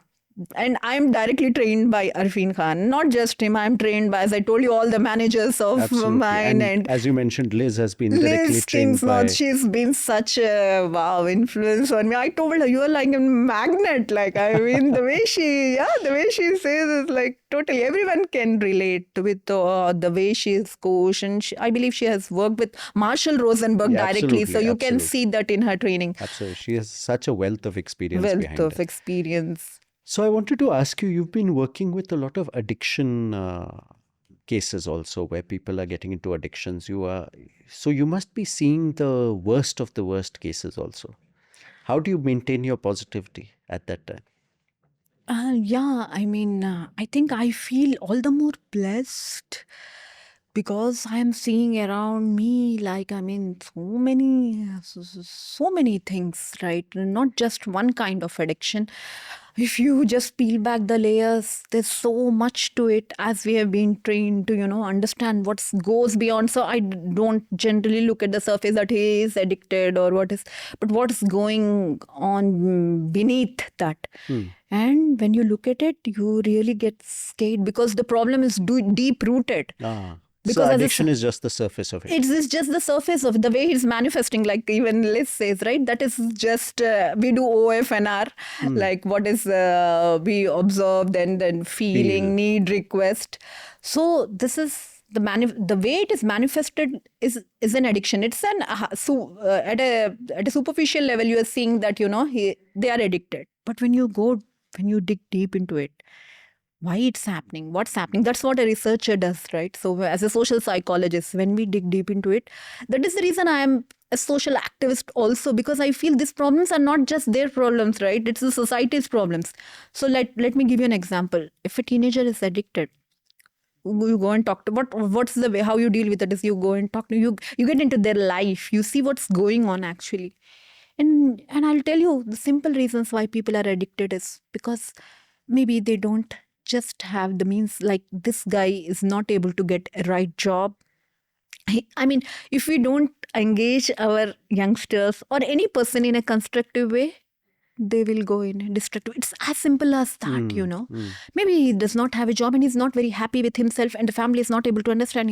and I'm directly trained by Arfin Khan. Not just him, I'm trained by, as I told you, all the managers of Absolutely. mine. And And as you mentioned, Liz has been directly Liz trained Kingsnorth, by. she's been such a wow influence on me. I told her, you are like a magnet. Like, I mean, the way she says is like totally everyone can relate with the way she is coached. And I believe she has worked with Marshall Rosenberg Yeah, directly. So absolutely. you can Absolutely. see that in her training. Absolutely. She has such a wealth of experience Wealth behind of her. experience. So I wanted to ask you, you've been working with a lot of addiction cases also, where people are getting into addictions. So you must be seeing the worst of the worst cases also. How do you maintain your positivity at that time? Yeah, I mean, I think I feel all the more blessed because I am seeing around me, like, I mean, so many things, right? Not just one kind of addiction. If you just peel back the layers, there's so much to it, as we have been trained to, understand what goes beyond. So I don't generally look at the surface that he is addicted or what is, but what is going on beneath that. And when you look at it, you really get scared because the problem is deep rooted. So Because addiction is just the surface of it. it's just the surface of the way he's manifesting, like even Liz says, right? That is just, we do OFNR, like what is we observe, then feeling, Feel. need, request. So this is the way it is manifested is an addiction. It's an at a superficial level, you are seeing that they are addicted. But when you dig deep into it, why it's happening, what's happening, that's what a researcher does, right? So as a social psychologist, when we dig deep into it, that is the reason I am a social activist also, because I feel these problems are not just their problems, right? It's the society's problems. So let me give you an example. If a teenager is addicted, you go and talk to what's the way how you deal with it is you go and talk to you get into their life, you see what's going on actually. And I'll tell you the simple reasons why people are addicted is because maybe they don't just have the means, like this guy is not able to get a right job. I mean, if we don't engage our youngsters or any person in a constructive way, they will go in destructive. It's as simple as that. Maybe he does not have a job and he's not very happy with himself, and the family is not able to understand.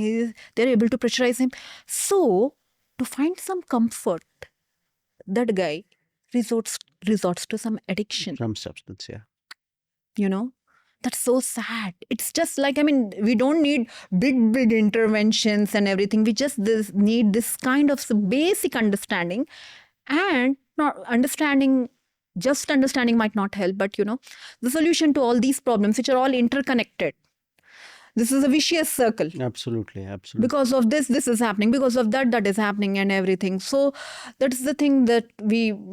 They're able to pressurize him. So, to find some comfort, that guy resorts resorts to some addiction. Some substance, yeah. You know, that's so sad. It's just like, I mean, we don't need big interventions and everything. We just need this kind of basic understanding. And not understanding, just understanding might not help, but the solution to all these problems, which are all interconnected. This is a vicious circle. Absolutely. Because of this is happening, because of that is happening, and everything. So that's the thing that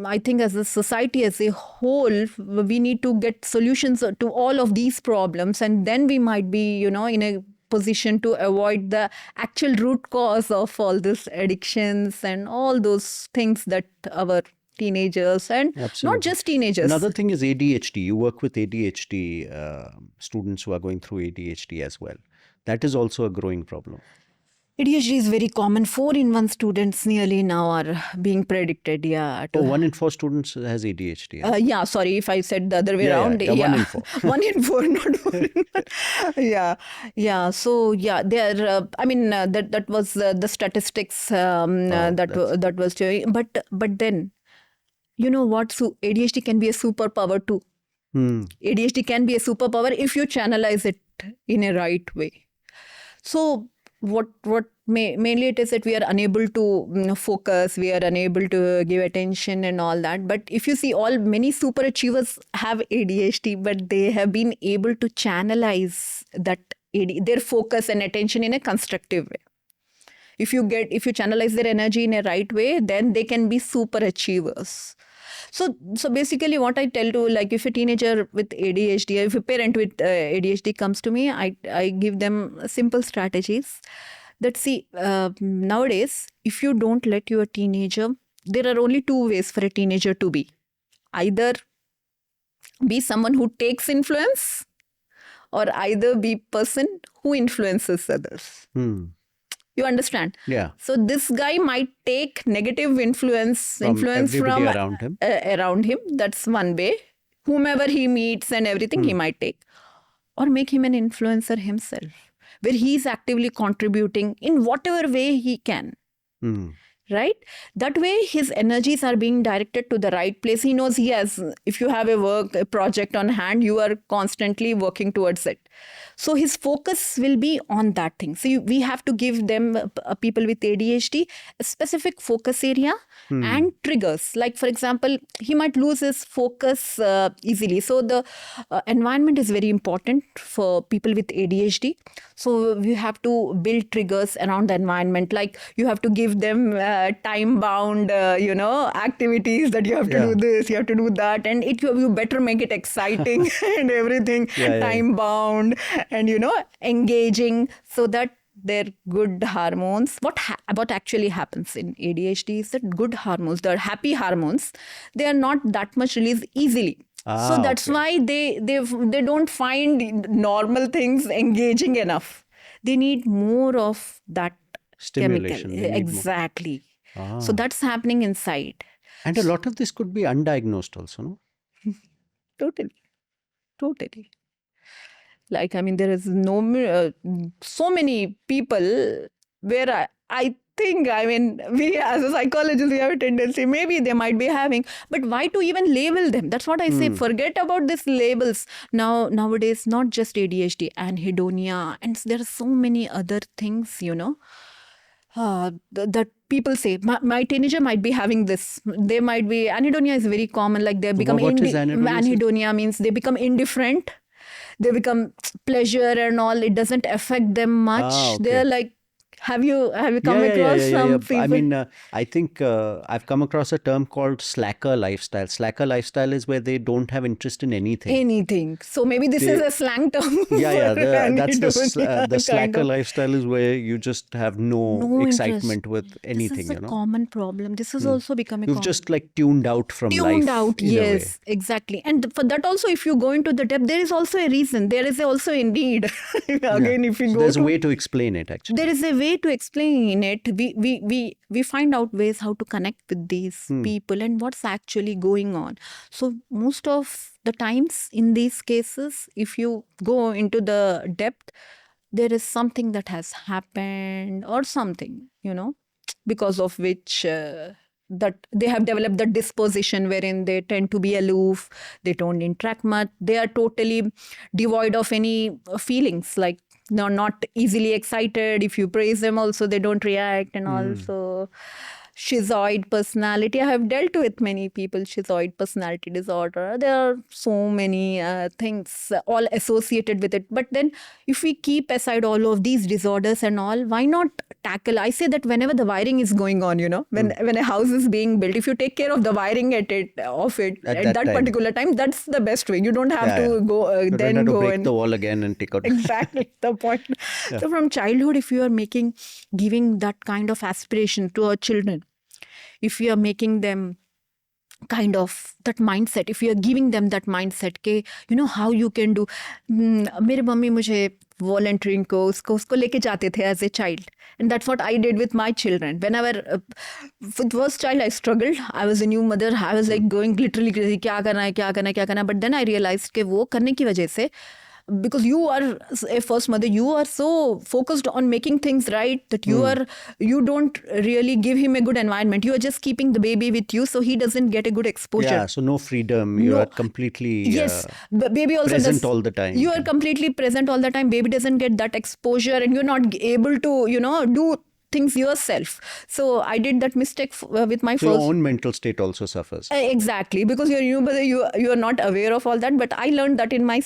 I think as a society as a whole, we need to get solutions to all of these problems, and then we might be in a position to avoid the actual root cause of all these addictions and all those things that our teenagers, and not just teenagers. Another thing is ADHD. You work with ADHD students who are going through ADHD as well. That is also a growing problem. ADHD is very common. 4 in 1 students nearly now are being predicted. Yeah. 1 in 4 students has ADHD. Yeah, sorry if I said the other way around. Yeah, 1 in 4. 1 in 4, not 4 in 1. Yeah. So yeah, there. I mean, that was the statistics that was showing. But then, you know what? So ADHD can be a superpower too. ADHD can be a superpower if you channelize it in a right way. So what mainly it is that we are unable to focus, we are unable to give attention and all that. But if you see, many super achievers have ADHD, but they have been able to channelize their focus and attention in a constructive way. If you channelize their energy in a right way, then they can be super achievers. So basically what I tell to, like, if a teenager with ADHD, if a parent with ADHD comes to me, I give them simple strategies that, see, nowadays, if you don't let your teenager, there are only 2 ways for a teenager to be. Either be someone who takes influence, or either be person who influences others. You understand? Yeah. So this guy might take negative influence from around him. That's one way. Whomever he meets and everything he might take. Or make him an influencer himself, where he's actively contributing in whatever way he can. Right? That way his energies are being directed to the right place. He knows if you have a project on hand, you are constantly working towards it. So his focus will be on that thing. So we have to give them, people with ADHD, a specific focus area and triggers. Like, for example, he might lose his focus easily. So the environment is very important for people with ADHD. So we have to build triggers around the environment. Like, you have to give them time-bound, activities that you have to do this, you have to do that. And you better make it exciting and everything, time-bound and, engaging, so that their good hormones. What actually happens in ADHD is that good hormones, the happy hormones, they are not that much released easily. So that's why they don't find normal things engaging enough. They need more of that stimulation. Chemical. Exactly. So that's happening inside. And a lot of this could be undiagnosed also, no? Totally. Like, I mean, there is so many people where I think, I mean, we as a psychologist, we have a tendency, maybe they might be having, but why to even label them? That's what I say. Forget about these labels. Nowadays, not just ADHD, anhedonia, and there are so many other things, that people say, my teenager might be having this. They might be, anhedonia is very common. Like, they become anhedonia means they become indifferent. They become pleasure and all. It doesn't affect them much. They're like, have you come across some people? I mean, I think I've come across a term called slacker lifestyle. Slacker lifestyle is where they don't have interest in anything. So maybe this is a slang term. That's the slacker lifestyle is where you just have no excitement with anything. This is a common problem. This is also becoming You've just like tuned out from life. Tuned out, yes, exactly. And for that also, if you go into the depth, there is also a reason. There is also a need. Again, if you go, there's a way to explain it. Actually, there is a way to explain it. We find out ways how to connect with these people and what's actually going on. So most of the times in these cases, if you go into the depth, there is something that has happened or something, because of which that they have developed the disposition wherein they tend to be aloof, they don't interact much, they are totally devoid of any feelings, like not easily excited. If you praise them also, they don't react, and also schizoid personality. I have dealt with many people, schizoid personality disorder. There are so many things all associated with it. But then if we keep aside all of these disorders and all, why not tackle? I say that whenever the wiring is going on, when a house is being built, if you take care of the wiring at At that that time. particular time, that's the best way. You don't have Yeah, to go you don't then have to go break and the wall again and take out. exactly the point. So from childhood, if you are giving that kind of aspiration to our children, if we are making them kind of that mindset, if you are giving them that mindset के how you can do. मेरे mummy मुझे volunteering को उसको लेके जाते थे as a child, and that's what I did with my children. Whenever with first child I struggled, I was a new mother, I was like going literally crazy, क्या करना है क्या करना है क्या करना है. But then I realized कि वो करने की वजह से, because you are a first mother, you are so focused on making things right that you don't really give him a good environment. You are just keeping the baby with you so he doesn't get a good exposure. Yeah, so no freedom. You No. are completely Yes, the baby also present does, all the time. you are completely present all the time. Baby doesn't get that exposure, and you're not able to do things yourself. So I did that mistake with my So first. your own mental state also suffers. Exactly, because you're new, but you are not aware of all that. But I learned that in my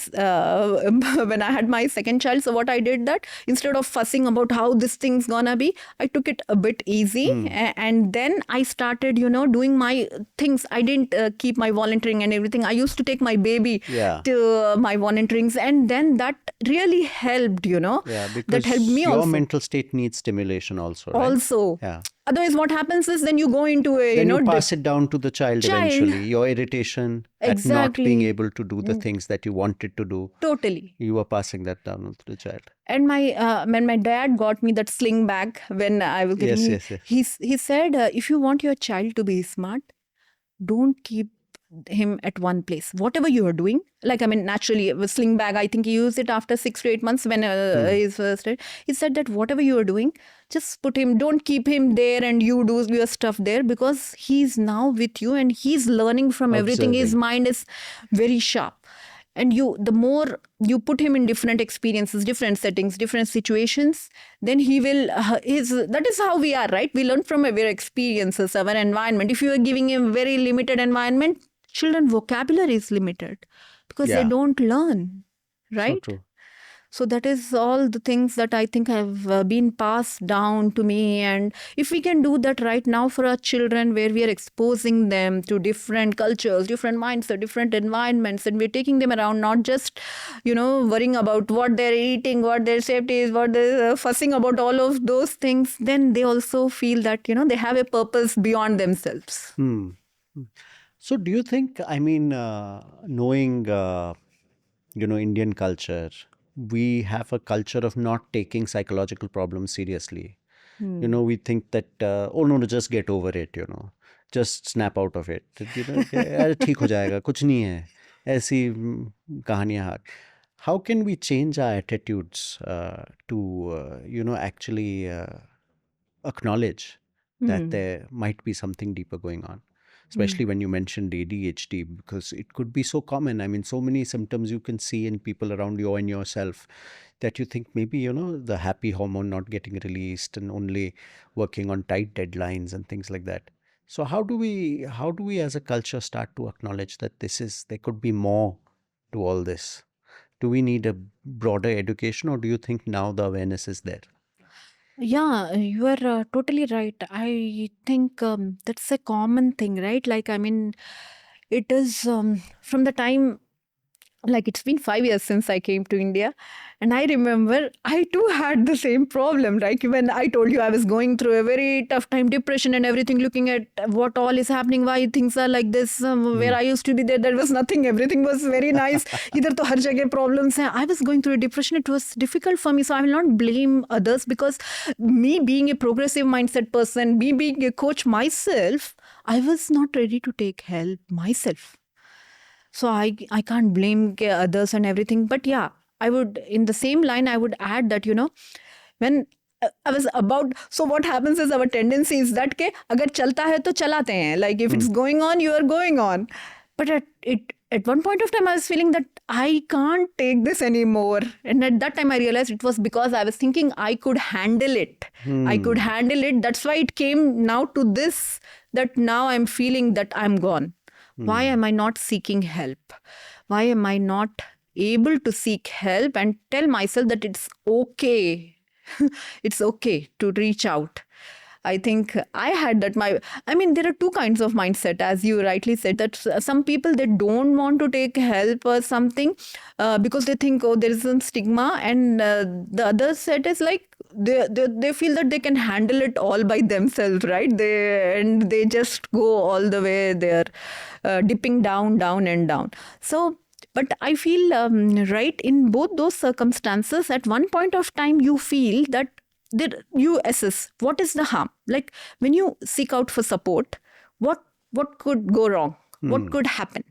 when I had my second child. So what I did, that instead of fussing about how this thing's gonna be, I took it a bit easy, and then I started doing my things. I didn't keep my volunteering and everything. I used to take my baby to my volunteerings, and then that really helped. Yeah, because that helped me your also. mental state needs stimulation also, right? Also, yeah. Otherwise, what happens is then you go into a Then you pass it down to the child eventually. Your irritation at not being Exactly. able to do the things that you wanted to do. Totally. You are passing that down to the child. And when my dad got me that sling bag when I was getting, Yes. he said, if you want your child to be smart, don't keep him at one place. Whatever you are doing, naturally, a sling bag, I think he used it after 6 to 8 months when his first. He said that whatever you are doing, just put him, don't keep him there and you do your stuff there, because he's now with you and he's learning from everything. His mind is very sharp. And the more you put him in different experiences, different settings, different situations, then he will, that is how we are, right? We learn from our experiences, our environment. If you are giving him very limited environment, children vocabulary is limited because they don't learn, right? So true. So that is all the things that I think have been passed down to me. And if we can do that right now for our children, where we are exposing them to different cultures, different mindsets, different environments, and we're taking them around, not just, worrying about what they're eating, what their safety is, what they're fussing about, all of those things, then they also feel that, they have a purpose beyond themselves. So do you think, knowing, Indian culture, we have a culture of not taking psychological problems seriously. We think that, oh no, just get over it, just snap out of it. अरे ठीक हो जाएगा, कुछ नहीं है, ऐसी कहानियाँ. How can we change our attitudes to, actually acknowledge that there might be something deeper going on? Especially when you mentioned ADHD, because it could be so common. I mean, so many symptoms you can see in people around you and yourself that you think maybe, the happy hormone not getting released and only working on tight deadlines and things like that. So how do we as a culture start to acknowledge that there could be more to all this? Do we need a broader education, or do you think now the awareness is there? Yeah, you are totally right. I think that's a common thing, right? It is from the time, it's been 5 years since I came to India. And I remember I too had the same problem, right? When I told you I was going through a very tough time, depression and everything, looking at what all is happening, why things are like this, where I used to be there was nothing, everything was very nice. Idhar to har jagah problems hai. I was going through a depression. It was difficult for me. So I will not blame others, because me being a progressive mindset person, me being a coach myself, I was not ready to take help myself. So I can't blame others and everything. But yeah, I would, in the same line, I would add that, when I was about, so what happens is our tendency is that ke agar chalta hai to chalate hain, like if it's going on, you are going on. But at one point of time, I was feeling that I can't take this anymore. And at that time, I realized it was because I was thinking I could handle it. I could handle it. That's why it came now to this, that now I'm feeling that I'm gone. Why am I not seeking help? Why am I not able to seek help and tell myself that it's okay? It's okay to reach out. I think I had that. I mean, there are two kinds of mindset, as you rightly said, that some people, they don't want to take help or something because they think, oh, there is some stigma. And the other set is like, they feel that they can handle it all by themselves, right? They just go all the way there, dipping down, down and down. So, but I feel, right, in both those circumstances, at one point of time, you feel that you assess what is the harm. Like when you seek out for support, what could go wrong? What could happen?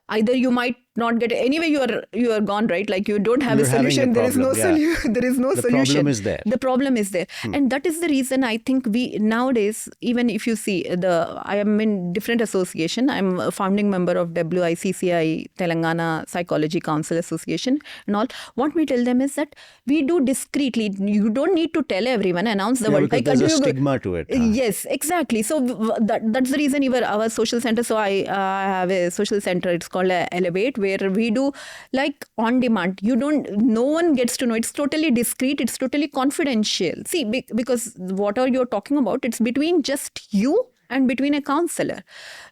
Either you might not get it. Anyway, you are gone, right? Like you don't have a solution. There is no solution. There is no solution. The problem is there. The problem is there. And that is the reason I think we nowadays, even if you see I am in different association. I'm a founding member of WICCI, Telangana Psychology Council Association and all. What we tell them is that we do discreetly. You don't need to tell everyone, announce the world. Like, there's a stigma to it. Yes, exactly. So that's the reason even our social center. So I have a social center. It's called Elevate, where we do like on demand. No one gets to know. It's totally discreet. It's totally confidential. See, because whatever you're talking about, it's between just you and between a counselor.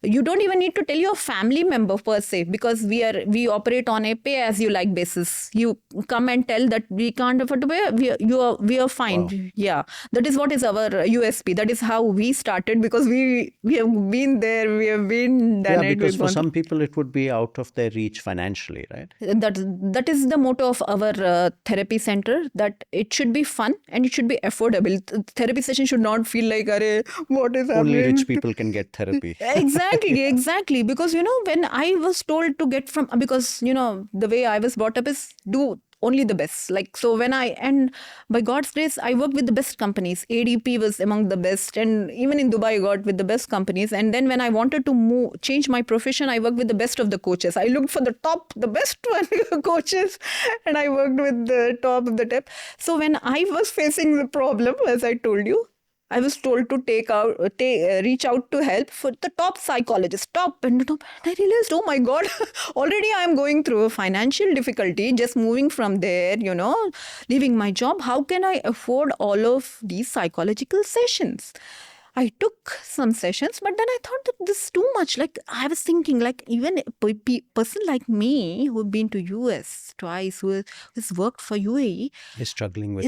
You don't even need to tell your family member per se, because we operate on a pay as you like basis. You come and tell that we can't afford to pay, we are fine. Wow. Yeah, that is what is our USP. That is how we started, because we have been there, we have been done it. Because for some people it would be out of their reach financially, right? That is the motto of our therapy center, that it should be fun and it should be affordable. Therapy session should not feel like, what is happening? Only rich people can get therapy. Exactly. Because, when I was told to get from, because, the way I was brought up is do only the best. Like, so and by God's grace, I worked with the best companies. ADP was among the best. And even in Dubai, I got with the best companies. And then when I wanted to change my profession, I worked with the best of the coaches. I looked for the best coaches, and I worked with the top of the top. So when I was facing the problem, as I told you, I was told to reach out to help for the top psychologist, and I realized, oh my God, already I am going through a financial difficulty, just moving from there, leaving my job. How can I afford all of these psychological sessions? I took some sessions, but then I thought that this is too much. Like, I was thinking, like, even a person like me who've been to US twice, who has worked for UAE, is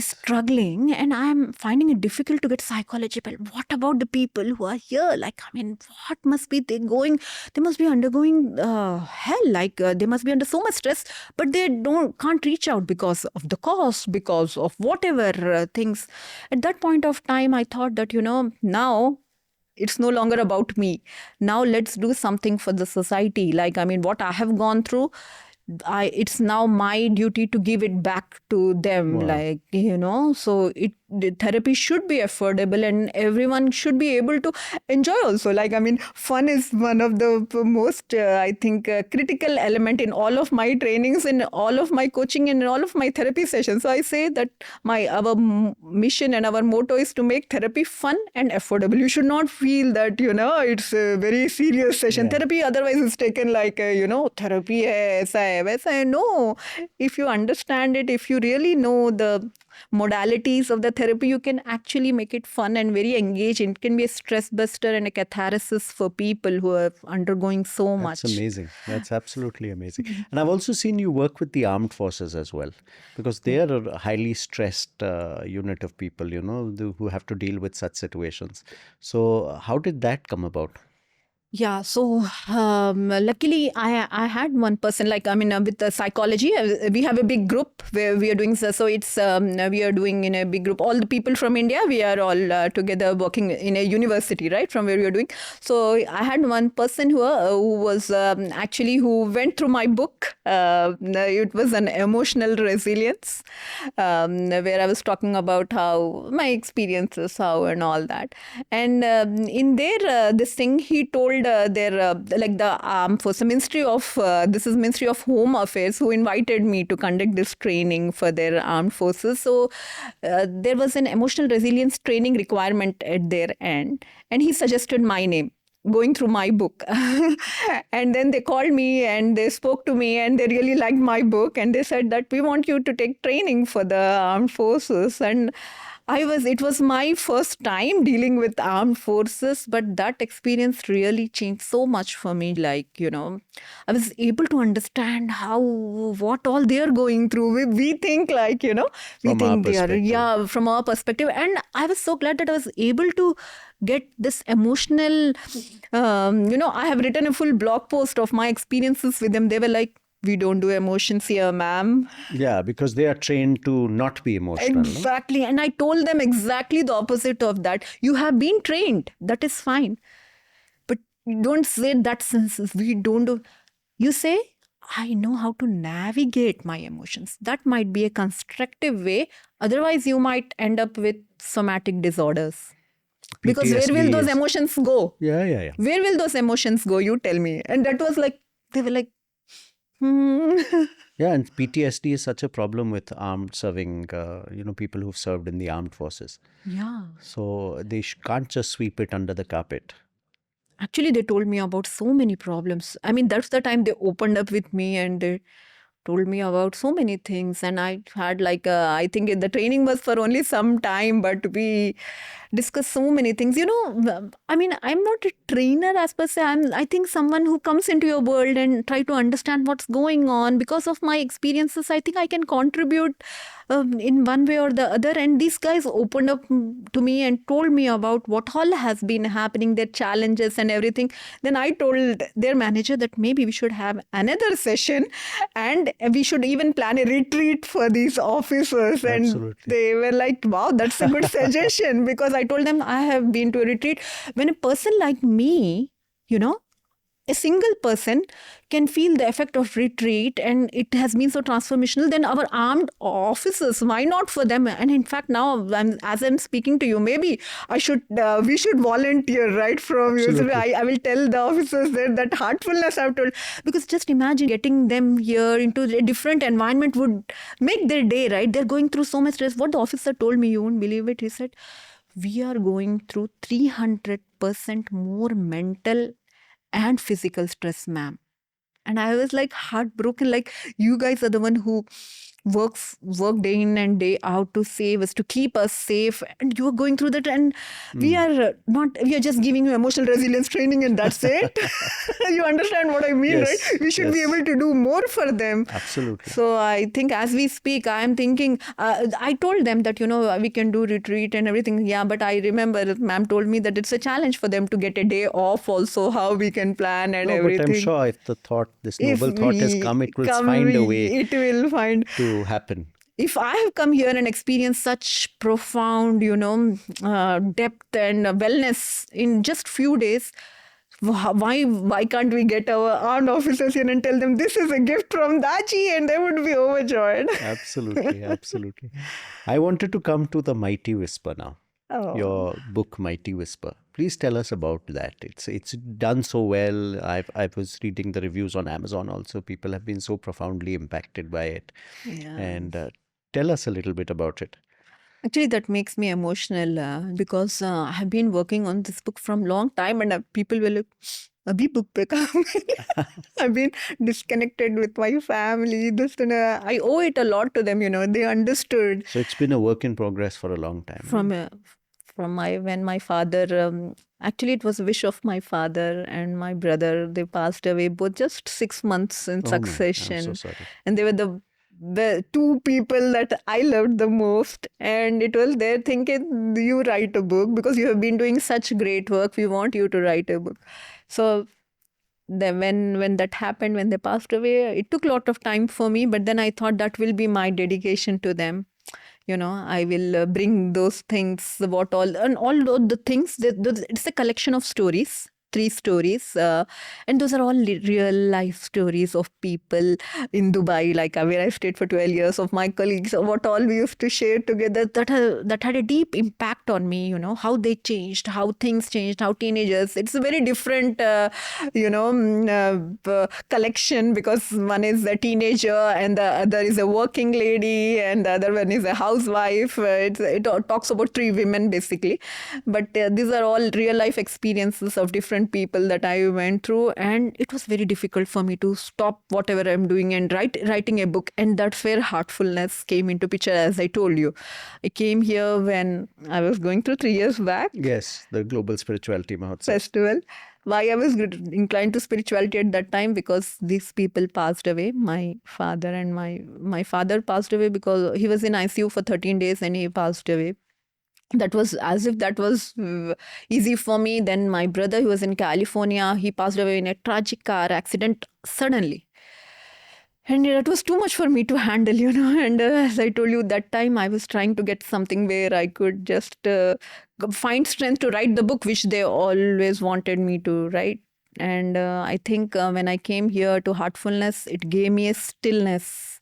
struggling, and I'm finding it difficult to get psychology. But what about the people who are here? Like, I mean, what must be they going? They must be undergoing hell. Like, they must be under so much stress, but they can't reach out because of the cost, because of whatever things. At that point of time, I thought that, now it's no longer about me. Now let's do something for the society. Like, I mean, what I have gone through, it's now my duty to give it back to them. Wow. Like, so the therapy should be affordable and everyone should be able to enjoy also. Like, I mean, fun is one of the most, I think, critical element in all of my trainings, in all of my coaching, and in all of my therapy sessions. So I say that our mission and our motto is to make therapy fun and affordable. You should not feel that, it's a very serious session. Yeah. Therapy otherwise is taken like, therapy hai, aisa hai, waisa hai. No, if you understand it, if you really know the modalities of the therapy, you can actually make it fun and very engaging. It can be a stress buster and a catharsis for people who are undergoing so much. That's amazing. That's absolutely amazing. And I've also seen you work with the armed forces as well, because they are a highly stressed unit of people, who have to deal with such situations. So how did that come about? Yeah, so luckily I had one person, like, I mean, with the psychology, we have a big group where we are doing so it's we are doing in a big group, all the people from India, we are all together working in a university, right, from where we are doing. So I had one person who was actually who went through my book. It was an emotional resilience, where I was talking about how my experiences, how and all that. And in there, this thing he told their like the for some Ministry of this is Ministry of Home Affairs who invited me to conduct this training for their armed forces. So there was an emotional resilience training requirement at their end, and he suggested my name going through my book. And then they called me and they spoke to me and they really liked my book, and they said that we want you to take training for the armed forces. And it was my first time dealing with armed forces, but that experience really changed so much for me. Like, I was able to understand what all they're going through. We think like, we From our think they are, perspective. yeah, from our perspective. And I was so glad that I was able to get this emotional, I have written a full blog post of my experiences with them. They were like, we don't do emotions here, ma'am. Yeah, because they are trained to not be emotional. No? Exactly. And I told them exactly the opposite of that. You have been trained. That is fine. But don't say that sense. We don't do. You say, I know how to navigate my emotions. That might be a constructive way. Otherwise, you might end up with somatic disorders. Because where will PTSD those is. emotions go? Yeah. Where will those emotions go? You tell me. And that was like, they were like, Yeah, and PTSD is such a problem with armed serving, people who've served in the armed forces. Yeah. So they can't just sweep it under the carpet. Actually, they told me about so many problems. I mean, that's the time they opened up with me and they told me about so many things. And I had like, I think the training was for only some time, but we discussed so many things. I mean, I'm not a trainer as per se. I think someone who comes into your world and try to understand what's going on. Because of my experiences, I think I can contribute in one way or the other. And these guys opened up to me and told me about what all has been happening, their challenges and everything. Then I told their manager that maybe we should have another session and we should even plan a retreat for these officers. And Absolutely. they were like, wow, that's a good suggestion. Because I told them I have been to a retreat. When a person like me, a single person can feel the effect of retreat and it has been so transformational, then our armed officers, why not for them? And in fact, now as I'm speaking to you, maybe we should volunteer right from you. So I will tell the officers there that heartfulness I've told, because just imagine getting them here into a different environment would make their day, right? They're going through so much stress. What the officer told me, you won't believe it. He said, we are going through 300% more mental and physical stress, ma'am. And I was like heartbroken, like, you guys are the one who work day in and day out to save us, to keep us safe, and you are going through that, and we are just giving you emotional resilience training and that's it. You understand what I mean, Yes, right? We should be able to do more for them. Absolutely. So I think as we speak, I am thinking, I told them that, we can do retreat and everything. Yeah, but I remember ma'am told me that it's a challenge for them to get a day off also, how we can plan and No, everything. but I'm sure if this noble thought has come, it will find a way It will find to happen. If I have come here and experienced such profound, depth and wellness in just few days, why can't we get our armed officers here and tell them this is a gift from Daji, and they would be overjoyed. Absolutely. I wanted to come to the Mighty Whisper now. Oh. Your book, Mighty Whisper. Please tell us about that. It's done so well. I was reading the reviews on Amazon also. People have been so profoundly impacted by it. Yeah. And tell us a little bit about it. Actually, that makes me emotional because I have been working on this book from long time, and people will look, abhi book pe kaam hai." I've been disconnected with my family. I owe it a lot to them. They understood. So it's been a work in progress for a long time. From when my father, actually it was a wish of my father and my brother. They passed away both just 6 months in succession. I'm so sorry. And they were the two people that I loved the most. And it was their thinking, you write a book because you have been doing such great work. We want you to write a book. So then when that happened, when they passed away, it took a lot of time for me, but then I thought that will be my dedication to them. I will bring those things, what all, and all the things that it's a collection of stories, three stories, and those are all real life stories of people in Dubai, like where I stayed for 12 years, of my colleagues, of what all we used to share together, that had a deep impact on me. How they changed, how things changed, how teenagers, it's a very different collection, because one is a teenager and the other is a working lady and the other one is a housewife. It talks about three women basically, but these are all real life experiences of different people that I went through, and it was very difficult for me to stop whatever I'm doing and writing a book. And that's where Heartfulness came into picture. As I told you, I came here when I was going through 3 years back. Yes, the Global Spirituality Mahotsav Festival. Why I was inclined to spirituality at that time, because these people passed away. My father and my father passed away because he was in ICU for 13 days and he passed away. That was as if that was easy for me. Then my brother, who was in California, he passed away in a tragic car accident suddenly. And it was too much for me to handle, And as I told you, that time I was trying to get something where I could just find strength to write the book, which they always wanted me to write. And I think when I came here to Heartfulness, it gave me a stillness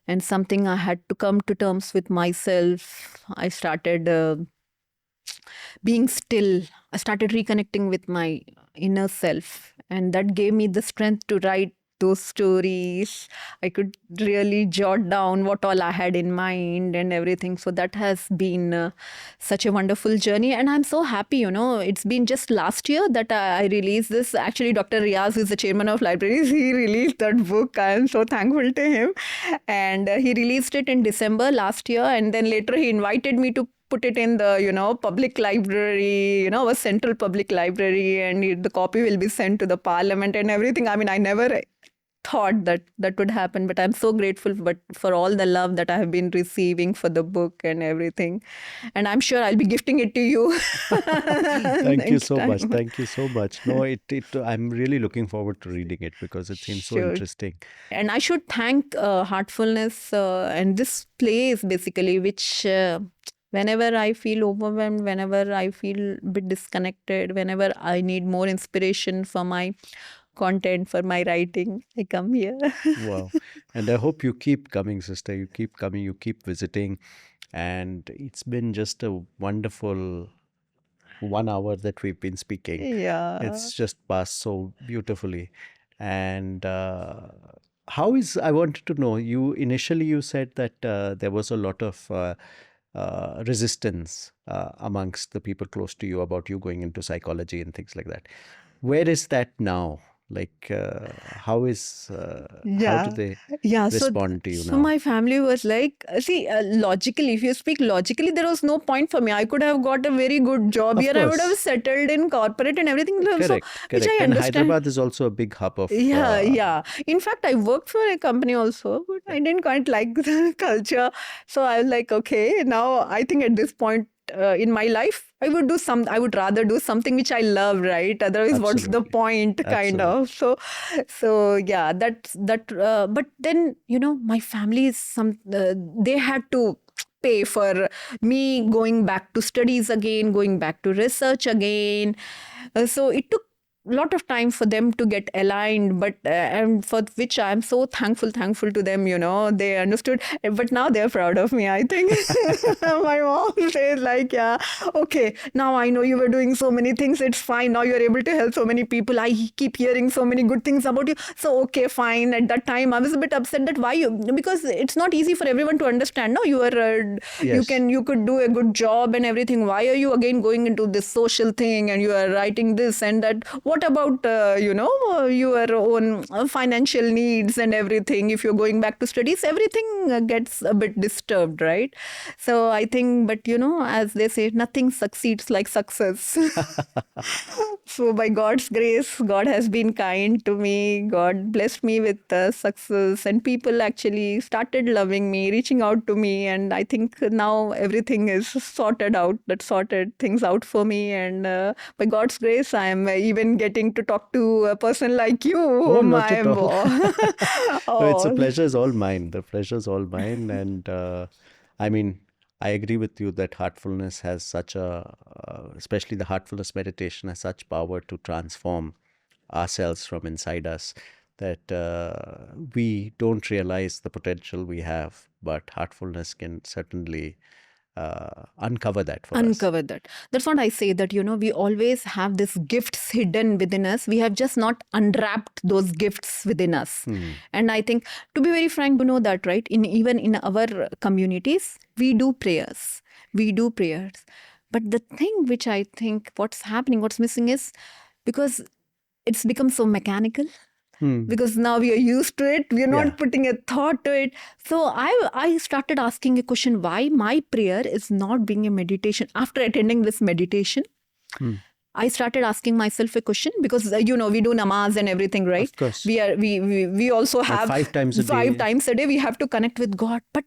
and something I had to come to terms with myself. I started being still. I started reconnecting with my inner self. And that gave me the strength to write those stories. I could really jot down what all I had in mind and everything. So that has been such a wonderful journey. And I'm so happy, it's been just last year that I released this. Actually, Dr. Riaz is the chairman of libraries. He released that book. I am so thankful to him. And he released it in December last year. And then later he invited me to put it in the public library, a central public library, and the copy will be sent to the parliament and everything. I mean, I never thought that would happen, but I'm so grateful for all the love that I have been receiving for the book and everything, and I'm sure I'll be gifting it to you. Thank you so much. Thank you so much. No, I'm really looking forward to reading it because it seems so interesting. And I should thank Heartfulness and this place basically, which whenever I feel overwhelmed, whenever I feel a bit disconnected, whenever I need more inspiration for my content, for my writing, I come here. Wow. And I hope you keep coming, sister. You keep coming, you keep visiting. And it's been just a wonderful 1 hour that we've been speaking. Yeah. It's just passed so beautifully. And I wanted to know, initially you said that there was a lot of resistance amongst the people close to you about you going into psychology and things like that. Where is that now? Like, how do they respond to you now? So my family was like, see, logically, if you speak logically, there was no point for me. I could have got a very good job here. I would have settled in corporate and everything. Correct, so, correct. Which I and understand. Hyderabad is also a big hub of... Yeah. In fact, I worked for a company also, but I didn't quite like the culture. So I was like, okay, now I think at this point in my life, I would rather do something which I love, right? Otherwise, what's the point, kind of? So yeah, but then, my family is they had to pay for me going back to studies again, going back to research again. So it took lot of time for them to get aligned, but and for which I'm so thankful to them. They understood, but now they're proud of me, I think. My mom says like, yeah, okay, now I know you were doing so many things, it's fine, now you're able to help so many people, I keep hearing so many good things about you, so okay, fine. At that time I was a bit upset that why you, because it's not easy for everyone to understand. No, you are Yes. you could do a good job and everything, why are you again going into this social thing and you are writing this and that? What about your own financial needs and everything? If you're going back to studies, everything gets a bit disturbed, right? So I think, but as they say, nothing succeeds like success. So by God's grace, God has been kind to me. God blessed me with success, and people actually started loving me, reaching out to me, and I think now everything is sorted things out for me, and by God's grace, I am even getting to talk to a person like you. Oh, not My at all. No, it's a oh, pleasure is all mine. The pleasure is all mine. And I mean, I agree with you that heartfulness has such a, especially the heartfulness meditation has such power to transform ourselves from inside us that we don't realize the potential we have, but heartfulness can certainly uncover that for us. uncover that. That's what I say, that we always have these gifts hidden within us. We have just not unwrapped those gifts within us. And I think, to be very frank, that, right? Even in our communities, we do prayers. But the thing which I think what's missing is, because it's become so mechanical, because now we are used to it, we are not putting a thought to it. So I started asking a question, why my prayer is not being a meditation. After attending this meditation, I started asking myself a question, because we do namaz and everything, right? Of course. We also have 5 times a day. 5 times a day we have to connect with God. But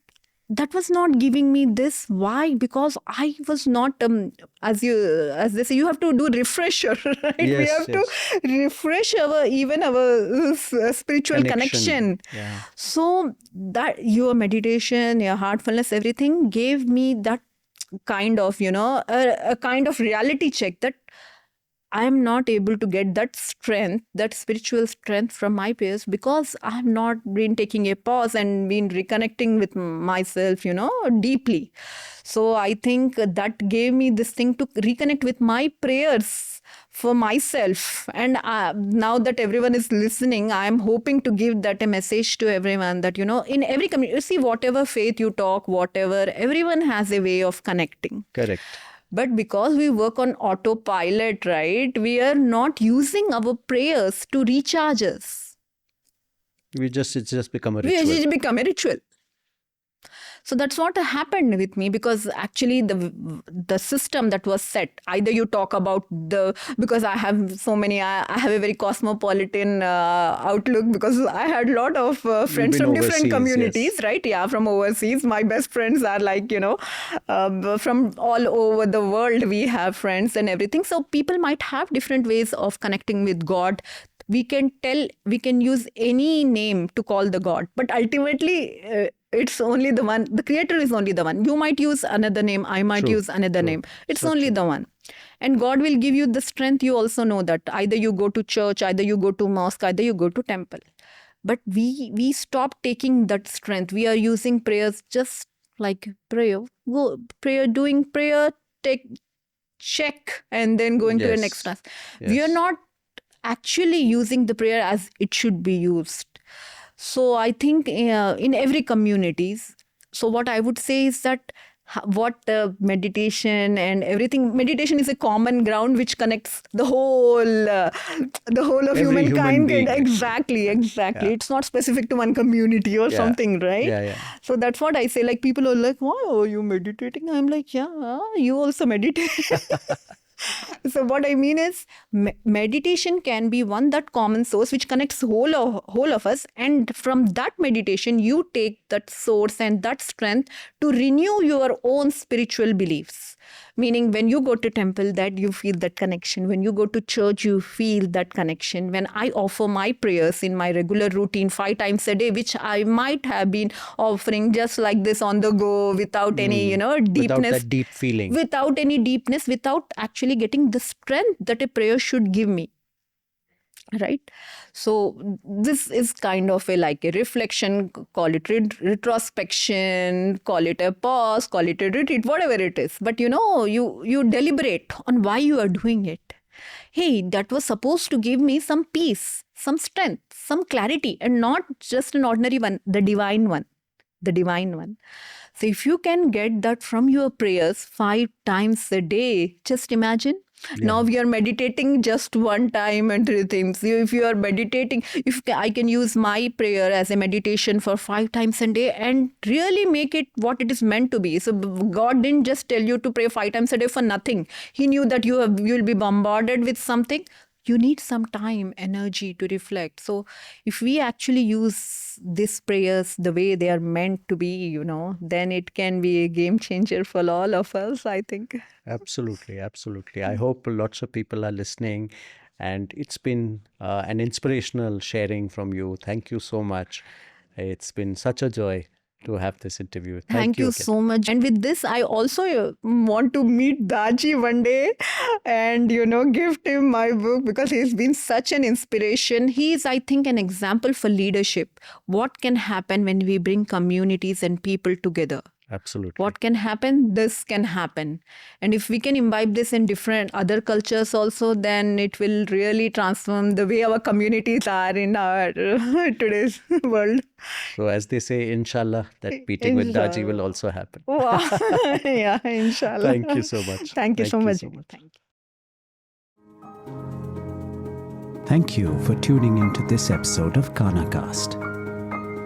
that was not giving me this. Why? Because I was not, as they say, you have to do refresher, right? Yes, we have to refresh our spiritual connection. Yeah. So that your meditation, your heartfulness, everything gave me that kind of, a kind of reality check, that I am not able to get that strength, that spiritual strength from my peers, because I have not been taking a pause and been reconnecting with myself, deeply. So I think that gave me this thing to reconnect with my prayers for myself. And now that everyone is listening, I am hoping to give that a message to everyone, that, in every community, see, whatever faith you talk, whatever, everyone has a way of connecting. Correct. But because we work on autopilot, right, we are not using our prayers to recharge us. It's just become a ritual. We just become a ritual. So that's what happened with me, because actually the system that was set, either you talk about because I have so many, I have a very cosmopolitan outlook, because I had a lot of friends from different communities, yes. Right? Yeah, from overseas. My best friends are like, from all over the world, we have friends and everything. So people might have different ways of connecting with God. We can use any name to call the God, but ultimately it's only the one. The creator is only the one. You might use another name, I might use another name. It's only the one. And God will give you the strength. You also know that either you go to church, either you go to mosque, either you go to temple. But we stop taking that strength. We are using prayers just like prayer. Doing prayer, check, and then going to the next task. Yes. We are not actually using the prayer as it should be used. So I think in every communities, so what I would say is that meditation and everything, meditation is a common ground which connects the whole of humankind. Exactly. Yeah. It's not specific to one community or something, right? Yeah. So that's what I say. Like, people are like, why are you meditating? I'm like, yeah, you also meditate. So what I mean is, meditation can be that common source which connects whole of us, and from that meditation you take that source and that strength to renew your own spiritual beliefs. Meaning, when you go to temple, that you feel that connection. When you go to church, you feel that connection. When I offer my prayers in my regular routine 5 times a day, which I might have been offering just like this on the go, without any, deepness. Without that deep feeling. Without any deepness, without actually getting the strength that a prayer should give me. Right? So this is kind of like a reflection, call it retrospection, call it a pause, call it a retreat, whatever it is. But you deliberate on why you are doing it. Hey, that was supposed to give me some peace, some strength, some clarity, and not just an ordinary one, the divine one. So if you can get that from your prayers 5 times a day, just imagine. Yeah. Now we are meditating just 1 time and 3 things. If you are meditating, if I can use my prayer as a meditation for 5 times a day and really make it what it is meant to be. So God didn't just tell you to pray 5 times a day for nothing. He knew that you will be bombarded with something. You need some time, energy to reflect. So if we actually use these prayers the way they are meant to be, then it can be a game changer for all of us, I think. Absolutely. I hope lots of people are listening And it's been an inspirational sharing from you. Thank you so much. It's been such a joy to have this interview. Thank you again. so much. And with this, I also want to meet Daji one day and, gift him my book because he's been such an inspiration. He is, I think, an example for leadership. What can happen when we bring communities and people together? Absolutely. What can happen? This can happen. And if we can imbibe this in different other cultures also, then it will really transform the way our communities are in our today's world. So as they say, inshallah, that meeting with Daji will also happen. Wow. Yeah, inshallah. Thank you so much. Thank you so much. Thank you. Thank you for tuning into this episode of KanhaCast.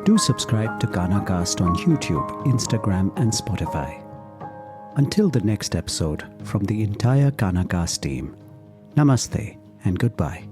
Do subscribe to KanhaCast on YouTube, Instagram, and Spotify. Until the next episode, from the entire KanhaCast team, namaste and goodbye.